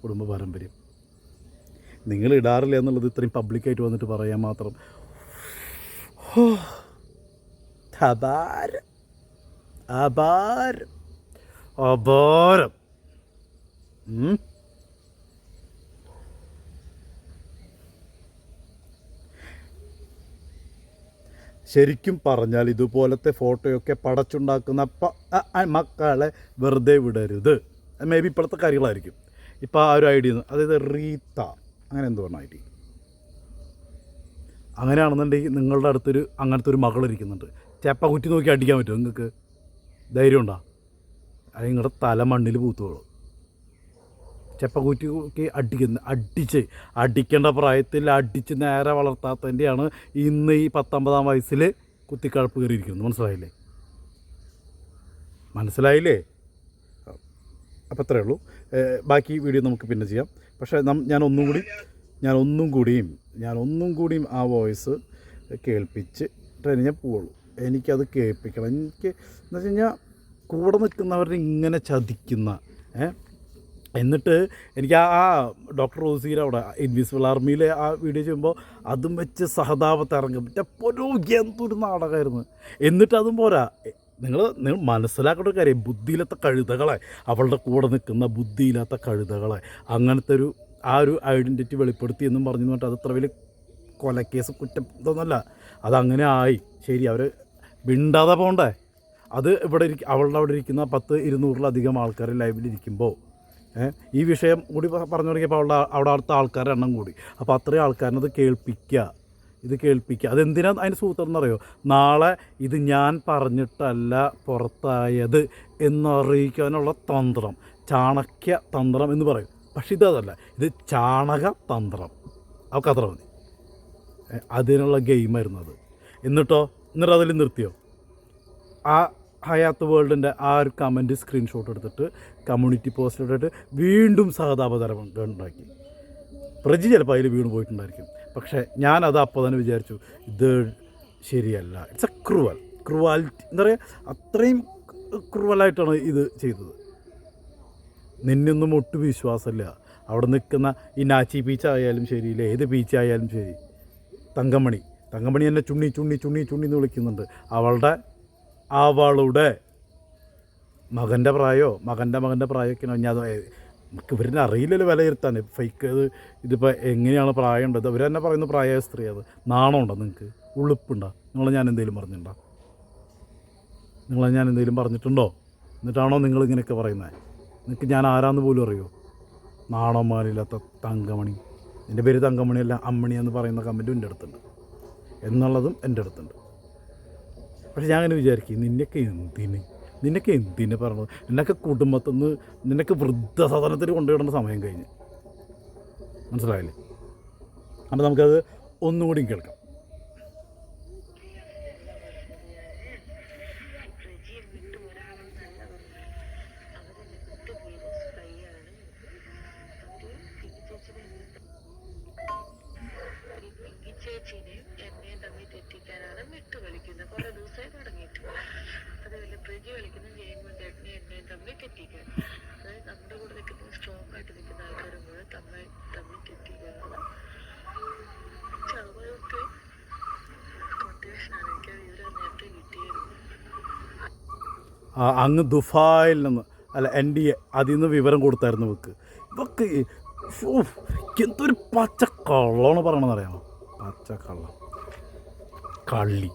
കുടുംബ പാരമ്പര്യം? നിങ്ങൾ ഇടാറില്ല എന്നുള്ളത് ഇത്രയും പബ്ലിക്കായിട്ട് വന്നിട്ട് പറയാൻ മാത്രം അപാരം. ശരിക്കും പറഞ്ഞാൽ ഇതുപോലത്തെ ഫോട്ടോയൊക്കെ പടച്ചുണ്ടാക്കുന്ന മക്കളെ വെറുതെ വിടരുത്. മേ ബി ഇപ്പോഴത്തെ കാര്യങ്ങളായിരിക്കും. ഇപ്പോൾ ആ ഒരു ഐഡിയ, അതായത് റീത്ത അങ്ങനെ എന്തോ പറഞ്ഞ ഐഡിയ. അങ്ങനെയാണെന്നുണ്ടെങ്കിൽ നിങ്ങളുടെ അടുത്തൊരു അങ്ങനത്തെ ഒരു മകളിരിക്കുന്നുണ്ട്, ചേപ്പ കുറ്റി നോക്കി അടിക്കാൻ പറ്റുമോ നിങ്ങൾക്ക്? ധൈര്യം ഉണ്ടോ? അത് നിങ്ങളുടെ തല മണ്ണിൽ പൂത്തോളൂ. ചെപ്പക്കൂറ്റിക്ക് അടിക്കേണ്ട പ്രായത്തിൽ അടിച്ച് നേരെ വളർത്താത്തതിൻ്റെയാണ് ഇന്ന് ഈ 19-ാം വയസ്സിൽ കുത്തിക്കഴപ്പ് കയറിയിരിക്കുന്നത്. മനസ്സിലായില്ലേ? അപ്പോൾ അത്രയേ ഉള്ളൂ. ബാക്കി വീഡിയോ നമുക്ക് പിന്നെ ചെയ്യാം. പക്ഷേ ഞാൻ ഒന്നും കൂടിയും ആ വോയിസ് കേൾപ്പിച്ചിട്ട് ഞാൻ പോവുള്ളൂ. എനിക്കത് കേൾപ്പിക്കണം. എന്ന് വെച്ച് കഴിഞ്ഞാൽ കൂടെ നിൽക്കുന്നവരുടെ ഇങ്ങനെ ചതിക്കുന്ന എന്നിട്ട് എനിക്ക് ആ ഡോക്ടർ റോസീര അവിടെ ഇൻവിസിബിൾ ആർമിയിലെ ആ വീഡിയോ ചെയ്യുമ്പോൾ അതും വെച്ച് സഹതാപത്ത് ഇറങ്ങും. പൊരോ എന്തൊരു നാടകമായിരുന്നു. എന്നിട്ട് അതും പോരാ, നിങ്ങൾ മനസ്സിലാക്കേണ്ട ഒരു കാര്യം, ബുദ്ധിയില്ലാത്ത കഴുതകളെ, അവളുടെ കൂടെ നിൽക്കുന്ന ബുദ്ധിയില്ലാത്ത കഴുതകളെ അങ്ങനത്തെ ആ ഒരു ഐഡൻറ്റിറ്റി വെളിപ്പെടുത്തി എന്നും പറഞ്ഞു പറഞ്ഞിട്ട് അത് അത്ര വലിയ കൊലക്കേസ് കുറ്റം ഇതൊന്നുമല്ല. അതങ്ങനെ ആയി, ശരി, അവർ മിണ്ടാതെ പോകണ്ടേ? അത് അവളുടെ അവിടെ ഇരിക്കുന്ന 100-200-ലധികം ആൾക്കാർ ലൈവിലിരിക്കുമ്പോൾ ഈ വിഷയം കൂടി പറഞ്ഞു തുടങ്ങിയപ്പോൾ അവിടെ അടുത്ത ആൾക്കാരുടെ എണ്ണം കൂടി. അപ്പോൾ അത്രയും ആൾക്കാരനത് കേൾപ്പിക്കുക. അതെന്തിനാണ് അതിൻ്റെ സൂത്രം എന്നറിയോ? നാളെ ഇത് ഞാൻ പറഞ്ഞിട്ടല്ല പുറത്തായത് എന്നറിയിക്കാനുള്ള തന്ത്രം, ചാണക്യ തന്ത്രം എന്ന് പറയും. പക്ഷെ ഇതല്ല, ഇത് ചാണകതന്ത്രം. അവർക്ക് അത്ര മതി. അതിനുള്ള ഗെയിമായിരുന്നു അത്. എന്നിട്ട് അതിൽ നിർത്തിയോ? ആ ഹയാത്ത് വേൾഡിൻ്റെ ആ ഒരു കമൻറ്റ് സ്ക്രീൻഷോട്ട് എടുത്തിട്ട് കമ്മ്യൂണിറ്റി പോസ്റ്റ് ഇട്ടിട്ട് വീണ്ടും സഹതാപതരം ഉണ്ടാക്കി. പ്രജി ചിലപ്പോൾ അതിൽ വീണ് പോയിട്ടുണ്ടായിരിക്കും. പക്ഷേ ഞാനത് അപ്പോൾ തന്നെ വിചാരിച്ചു, ഇത് ശരിയല്ല. ഇറ്റ്സ് എ ക്രൂവാലിറ്റി എന്താ പറയുക, അത്രയും ക്രൂവലായിട്ടാണ് ഇത് ചെയ്തത്. നിന്നൊന്നും ഒട്ടും വിശ്വാസമില്ല. അവിടെ നിൽക്കുന്ന ഈ നാച്ചി പീച്ച ആയാലും ശരി, ഏത് പീച്ച ആയാലും ശരി, തങ്കമണി എന്നെ ചുണ്ണി എന്ന് വിളിക്കുന്നുണ്ട്. അവളുടെ മകൻ്റെ പ്രായമൊക്കെയാണ്. ഞാൻ നമുക്ക് ഇവരിനെ അറിയില്ലല്ലോ വിലയിരുത്താൻ. ഫേക്ക് ഇതിപ്പോൾ എങ്ങനെയാണ് പ്രായം ഉണ്ടത്? ഇവർ തന്നെ പറയുന്ന പ്രായമായ സ്ത്രീ. അത് നാണമുണ്ടോ നിങ്ങൾക്ക്? ഉളുപ്പുണ്ടോ? ഞാൻ എന്തെങ്കിലും പറഞ്ഞിട്ടുണ്ടോ? എന്നിട്ടാണോ നിങ്ങളിങ്ങനെയൊക്കെ പറയുന്നത്? നിങ്ങൾക്ക് ഞാൻ ആരാന്ന് പോലും അറിയോ? നാണന്മാരില്ലാത്ത തങ്കമണി. എൻ്റെ പേര് തങ്കമണിയല്ല, അമ്മണി എന്ന് പറയുന്ന കമൻറ്റും എൻ്റെ അടുത്തുണ്ട് എന്നുള്ളതും എൻ്റെ അടുത്തുണ്ട്. പക്ഷെ ഞാൻ അങ്ങനെ വിചാരിക്കും, നിനക്ക് എന്തിന് പറഞ്ഞത്? എന്നൊക്കെ കുടുംബത്തിൽ നിന്ന് നിനക്ക് വൃദ്ധസദനത്തിൽ കൊണ്ടുവിടേണ്ട സമയം കഴിഞ്ഞ്. മനസ്സിലായില്ലേ? അപ്പോൾ നമുക്കത് ഒന്നുകൂടി കേൾക്കാം. ചേച്ചിനെയും എന്നെയും തമ്മിൽ തെറ്റിക്കാനാണ് വിട്ടു കളിക്കുന്നത്. കുറെ ദിവസമായി തുടങ്ങിയിട്ട്. അതുപോലെ പ്രജി കളിക്കുന്ന ജയൻകുഞ്ചേട്ടനെ എന്നെയും തമ്മിൽ തെറ്റിക്കാൻ. അതായത് നമ്മുടെ കൂടെ നിൽക്കുന്ന സ്ട്രോങ് ആയിട്ട് നിൽക്കുന്ന ആൾക്കാരും കൂടെ തമ്മിൽ തെറ്റിക്കാനുള്ള ചവറൊക്കെ കൊട്ടേഷനാണ്. എനിക്ക് വിവരം നേരത്തെ കിട്ടിയിരുന്നു. അങ്ങ് ദുബായിൽ നിന്ന് NDA അതിൽ നിന്ന് വിവരം കൊടുത്തായിരുന്നു ഇവക്ക്. എന്തൊരു പച്ചക്കള്ളമാണ് പറയണമെന്നറിയാമോ? പച്ചക്കള്ളം, കള്ളി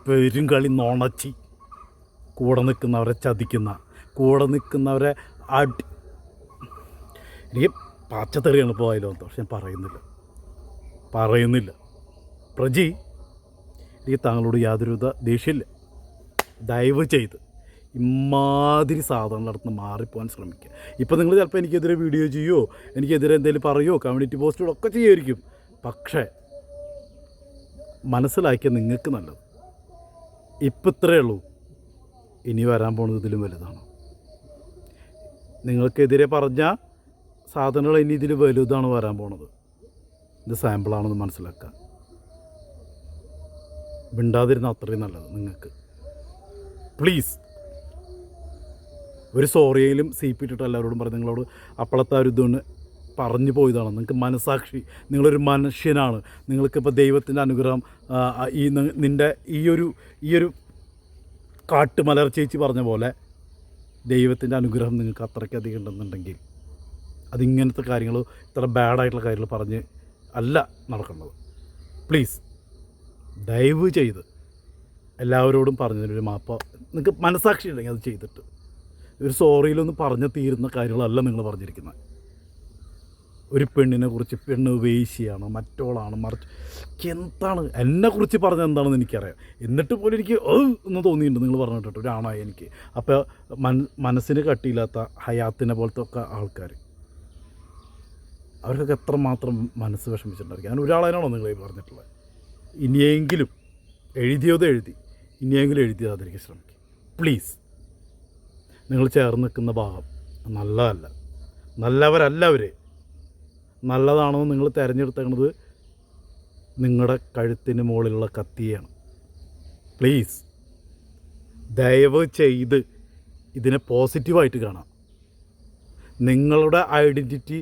പെരുങ്കളി, നുണച്ചി, കൂടെ നിൽക്കുന്നവരെ ചതിക്കുന്ന, കൂടെ നിൽക്കുന്നവരെ എനിക്ക് പച്ചത്തെറിയാണ് പോയാലോ. പക്ഷെ ഞാൻ പറയുന്നില്ല. പ്രജി, എനിക്ക് താങ്കളോട് യാതൊരുവിധ ദേഷ്യമില്ല. ദയവ് ചെയ്ത് ഇമാതിരി സാധനങ്ങളടുത്ത് മാറിപ്പോകാൻ ശ്രമിക്കുക. ഇപ്പോൾ നിങ്ങൾ ചിലപ്പോൾ എനിക്കെതിരെ വീഡിയോ ചെയ്യുമോ, എനിക്കെതിരെ എന്തെങ്കിലും പറയുമോ, കമ്മ്യൂണിറ്റി പോസ്റ്റുകളൊക്കെ ചെയ്യുമായിരിക്കും. പക്ഷേ മനസ്സിലാക്കിയ നിങ്ങൾക്ക് നല്ലത്. ഇപ്പം ഇത്രയേ ഉള്ളൂ. ഇനി വരാൻ പോകുന്നത് ഇതിലും വലുതാണ്. നിങ്ങൾക്കെതിരെ പറഞ്ഞ സാധനങ്ങൾ ഇനി ഇതിൽ വലുതാണ് വരാൻ പോണത്. ഇത് സാമ്പിളാണെന്ന് മനസ്സിലാക്കുക. മിണ്ടാതിരുന്ന അത്രയും നല്ലത് നിങ്ങൾക്ക്. പ്ലീസ് ഒരു സോറിയിലും CP ഇട്ടിട്ട് എല്ലാവരോടും പറഞ്ഞു, നിങ്ങളോട് അപ്പോഴത്തെ ഒരു ഇതുകൊണ്ട് പറഞ്ഞു പോയതാണ്. നിങ്ങൾക്ക് മനസാക്ഷി, നിങ്ങളൊരു മനുഷ്യനാണ്. നിങ്ങൾക്കിപ്പോൾ ദൈവത്തിൻ്റെ അനുഗ്രഹം നിൻ്റെ ഈ ഒരു കാട്ടുമലർ ചേച്ചി പറഞ്ഞ പോലെ ദൈവത്തിൻ്റെ അനുഗ്രഹം നിങ്ങൾക്ക് അത്രയ്ക്കധികം ഉണ്ടെന്നുണ്ടെങ്കിൽ അതിങ്ങനത്തെ കാര്യങ്ങൾ, ഇത്ര ബാഡായിട്ടുള്ള കാര്യങ്ങൾ പറഞ്ഞ് അല്ല നടക്കേണ്ടത്. പ്ലീസ് ദയവ് ചെയ്ത് എല്ലാവരോടും പറഞ്ഞതിനൊരു മാപ്പ് നിങ്ങൾക്ക് മനസാക്ഷി ഉണ്ടെങ്കിൽ അത് ചെയ്തിട്ട് ഒരു സോറിയിലൊന്നും പറഞ്ഞ് തീരുന്ന കാര്യങ്ങളല്ല നിങ്ങൾ പറഞ്ഞിരിക്കുന്നത്. ഒരു പെണ്ണിനെ കുറിച്ച് പെണ്ണ് വേശ്യയാണ്, മറ്റോളാണ്, മറിച്ച് എന്താണ് എന്നെക്കുറിച്ച് പറഞ്ഞത് എന്താണെന്ന് എനിക്കറിയാം. എന്നിട്ട് പോലും എനിക്ക് എന്ന് തോന്നിയിട്ടുണ്ട് നിങ്ങൾ പറഞ്ഞിട്ട് ഒരാണായി എനിക്ക്. അപ്പോൾ മനസ്സിന് കട്ടിയില്ലാത്ത ഹയാത്തിനെ പോലത്തെ ഒക്കെ ആൾക്കാർ, അവർക്കൊക്കെ എത്രമാത്രം മനസ്സ് വിഷമിച്ചിട്ടുണ്ടായിരിക്കും. അങ്ങനെ ഒരാളതിനാണോ നിങ്ങൾ പറഞ്ഞിട്ടുള്ളത്? ഇനിയെങ്കിലും എഴുതി എഴുതിയാതിരിക്കാൻ ശ്രമിക്കുക. പ്ലീസ്. നിങ്ങൾ ചേർന്ന് നിൽക്കുന്ന ഭാഗം നല്ലവരല്ല അവർ. നല്ലതാണെന്ന് നിങ്ങൾ തിരഞ്ഞെടുത്തേക്കുന്നത് നിങ്ങളുടെ കഴുത്തിന് മുകളിലുള്ള കത്തിയാണ്. പ്ലീസ് ദയവ് ചെയ്ത് ഇതിനെ പോസിറ്റീവായിട്ട് കാണാം. നിങ്ങളുടെ ഐഡൻറ്റിറ്റി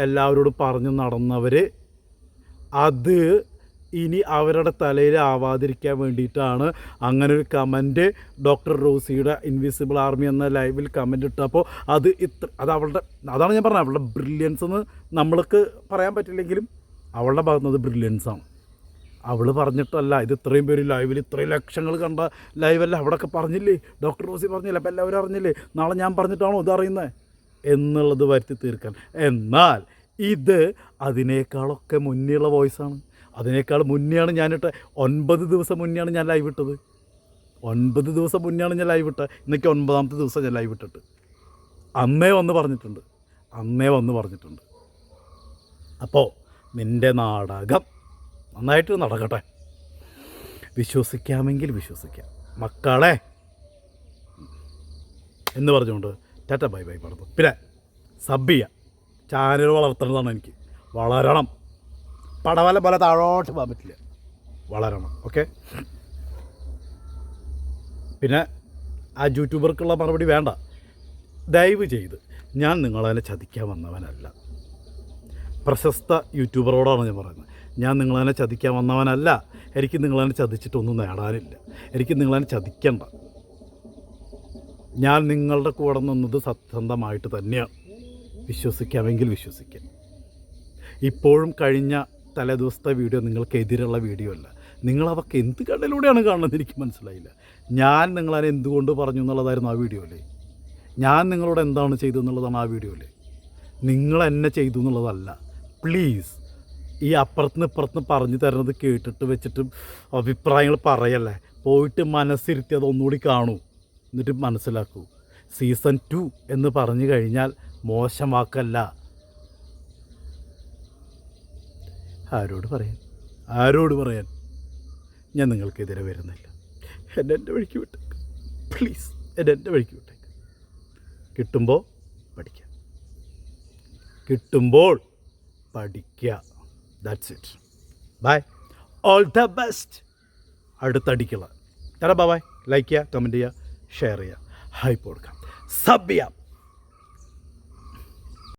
എല്ലാവരോടും പറഞ്ഞു നടന്നവർ അത് ഇനി അവരുടെ തലയിൽ ആവാതിരിക്കാൻ വേണ്ടിയിട്ടാണ് അങ്ങനെ ഒരു കമൻറ്റ് ഡോക്ടർ റോസിയുടെ ഇൻവിസിബിൾ ആർമി എന്ന ലൈവിൽ കമൻറ്റ് ഇട്ടപ്പോൾ അത് അതാണ് ഞാൻ പറഞ്ഞത്, അവളുടെ ബ്രില്യൻസ് എന്ന് നമ്മൾക്ക് പറയാൻ പറ്റില്ലെങ്കിലും അവളുടെ ഭാഗത്ത് അത് ബ്രില്യൻസാണ്. അവൾ പറഞ്ഞിട്ടല്ല. ഇത് ഇത്രയും പേര് ലൈവിൽ ഇത്രയും ലക്ഷങ്ങൾ കണ്ട ലൈവല്ല. അവിടെയൊക്കെ പറഞ്ഞില്ലേ, ഡോക്ടർ റോസി പറഞ്ഞില്ല, അപ്പോൾ എല്ലാവരും അറിഞ്ഞില്ലേ, നാളെ ഞാൻ പറഞ്ഞിട്ടാണോ ഇതറിയുന്നത് എന്നുള്ളത് വരുത്തി തീർക്കാൻ. എന്നാൽ ഇത് അതിനേക്കാളൊക്കെ മുന്നേയുള്ള വോയിസാണ്. അതിനേക്കാൾ മുന്നെയാണ് ഞാനിട്ട് 9 ദിവസം മുന്നെയാണ് ഞാൻ ലൈവ് ഇട്ടത്. 9 ദിവസം മുന്നെയാണ് ഞാൻ ലൈവ് ഇട്ടത്. ഇന്നേക്ക് 9ാമത്തെ ദിവസം ഞാൻ ലൈവ് ഇട്ടിട്ട്. അന്നേ വന്ന് പറഞ്ഞിട്ടുണ്ട്. അപ്പോൾ നിൻ്റെ നാടകം നന്നായിട്ട് നടക്കട്ടെ. വിശ്വസിക്കാമെങ്കിൽ വിശ്വസിക്കാം മക്കളെ എന്ന് പറഞ്ഞുകൊണ്ട് ടാറ്റ ബൈ ബൈ പറഞ്ഞു. പിന്നെ സബ് ചെയ്യുക, ചാനൽ വളർത്തണമെന്നാണ് എനിക്ക്. വളരണം, പടവലം പോലെ താഴോട്ട് പോകാൻ പറ്റില്ല, വളരണം. ഓക്കെ. പിന്നെ ആ യൂട്യൂബർക്കുള്ള മറുപടി വേണ്ട. ദയവ് ചെയ്ത് ഞാൻ നിങ്ങളതിനെ ചതിക്കാൻ വന്നവനല്ല. പ്രശസ്ത യൂട്യൂബറോടാണ് ഞാൻ പറയുന്നത്. ഞാൻ നിങ്ങളതിനെ ചതിക്കാൻ വന്നവനല്ല. എനിക്ക് നിങ്ങളതിനെ ചതിച്ചിട്ടൊന്നും നേടാനില്ല. എനിക്ക് നിങ്ങളതിനെ ചതിക്കണ്ട. ഞാൻ നിങ്ങളുടെ കൂടെ നിന്നത് സത്യസന്ധമായിട്ട് തന്നെയാണ്. വിശ്വസിക്കാമെങ്കിൽ വിശ്വസിക്കാം. ഇപ്പോഴും കഴിഞ്ഞ തലേദിവസത്തെ വീഡിയോ നിങ്ങൾക്കെതിരുള്ള വീഡിയോ അല്ല. നിങ്ങളതൊക്കെ എന്ത് കണ്ണിലൂടെയാണ് കാണുന്നത് എനിക്ക് മനസ്സിലായില്ല. ഞാൻ നിങ്ങളതിനെ എന്തുകൊണ്ട് പറഞ്ഞു എന്നുള്ളതായിരുന്നു ആ വീഡിയോയിലെ. ഞാൻ നിങ്ങളോട് എന്താണ് ചെയ്തു എന്നുള്ളതാണ് ആ വീഡിയോയിലെ. നിങ്ങൾ എന്നെ ചെയ്തു എന്നുള്ളതല്ല. പ്ലീസ് ഈ അപ്പുറത്തുനിന്ന് ഇപ്പുറത്തുനിന്ന് പറഞ്ഞു തരുന്നത് കേട്ടിട്ട് വെച്ചിട്ട് അഭിപ്രായങ്ങൾ പറയല്ലേ. പോയിട്ട് മനസ്സിരുത്തി അതൊന്നുകൂടി കാണൂ, എന്നിട്ട് മനസ്സിലാക്കൂ. സീസൺ 2 എന്ന് പറഞ്ഞു കഴിഞ്ഞാൽ മോശമാക്കല്ല. ആരോട് പറയാൻ ഞാൻ നിങ്ങൾക്കെതിരെ വരുന്നില്ല. എൻ്റെ വഴിക്ക് വിട്ടേക്ക് പ്ലീസ്. എൻ്റെ വഴിക്ക് വിട്ടേക്ക്. കിട്ടുമ്പോൾ പഠിക്കുക. That's it. Bye. All the best. അടുത്തടിക്കുക. ബൈ. ലൈക്ക് ചെയ്യുക, കമൻറ്റ് ചെയ്യുക, ഷെയർ ചെയ്യുക, ഹൈപ്പ് കൊടുക്കാം, സബ് ചെയ്യാം.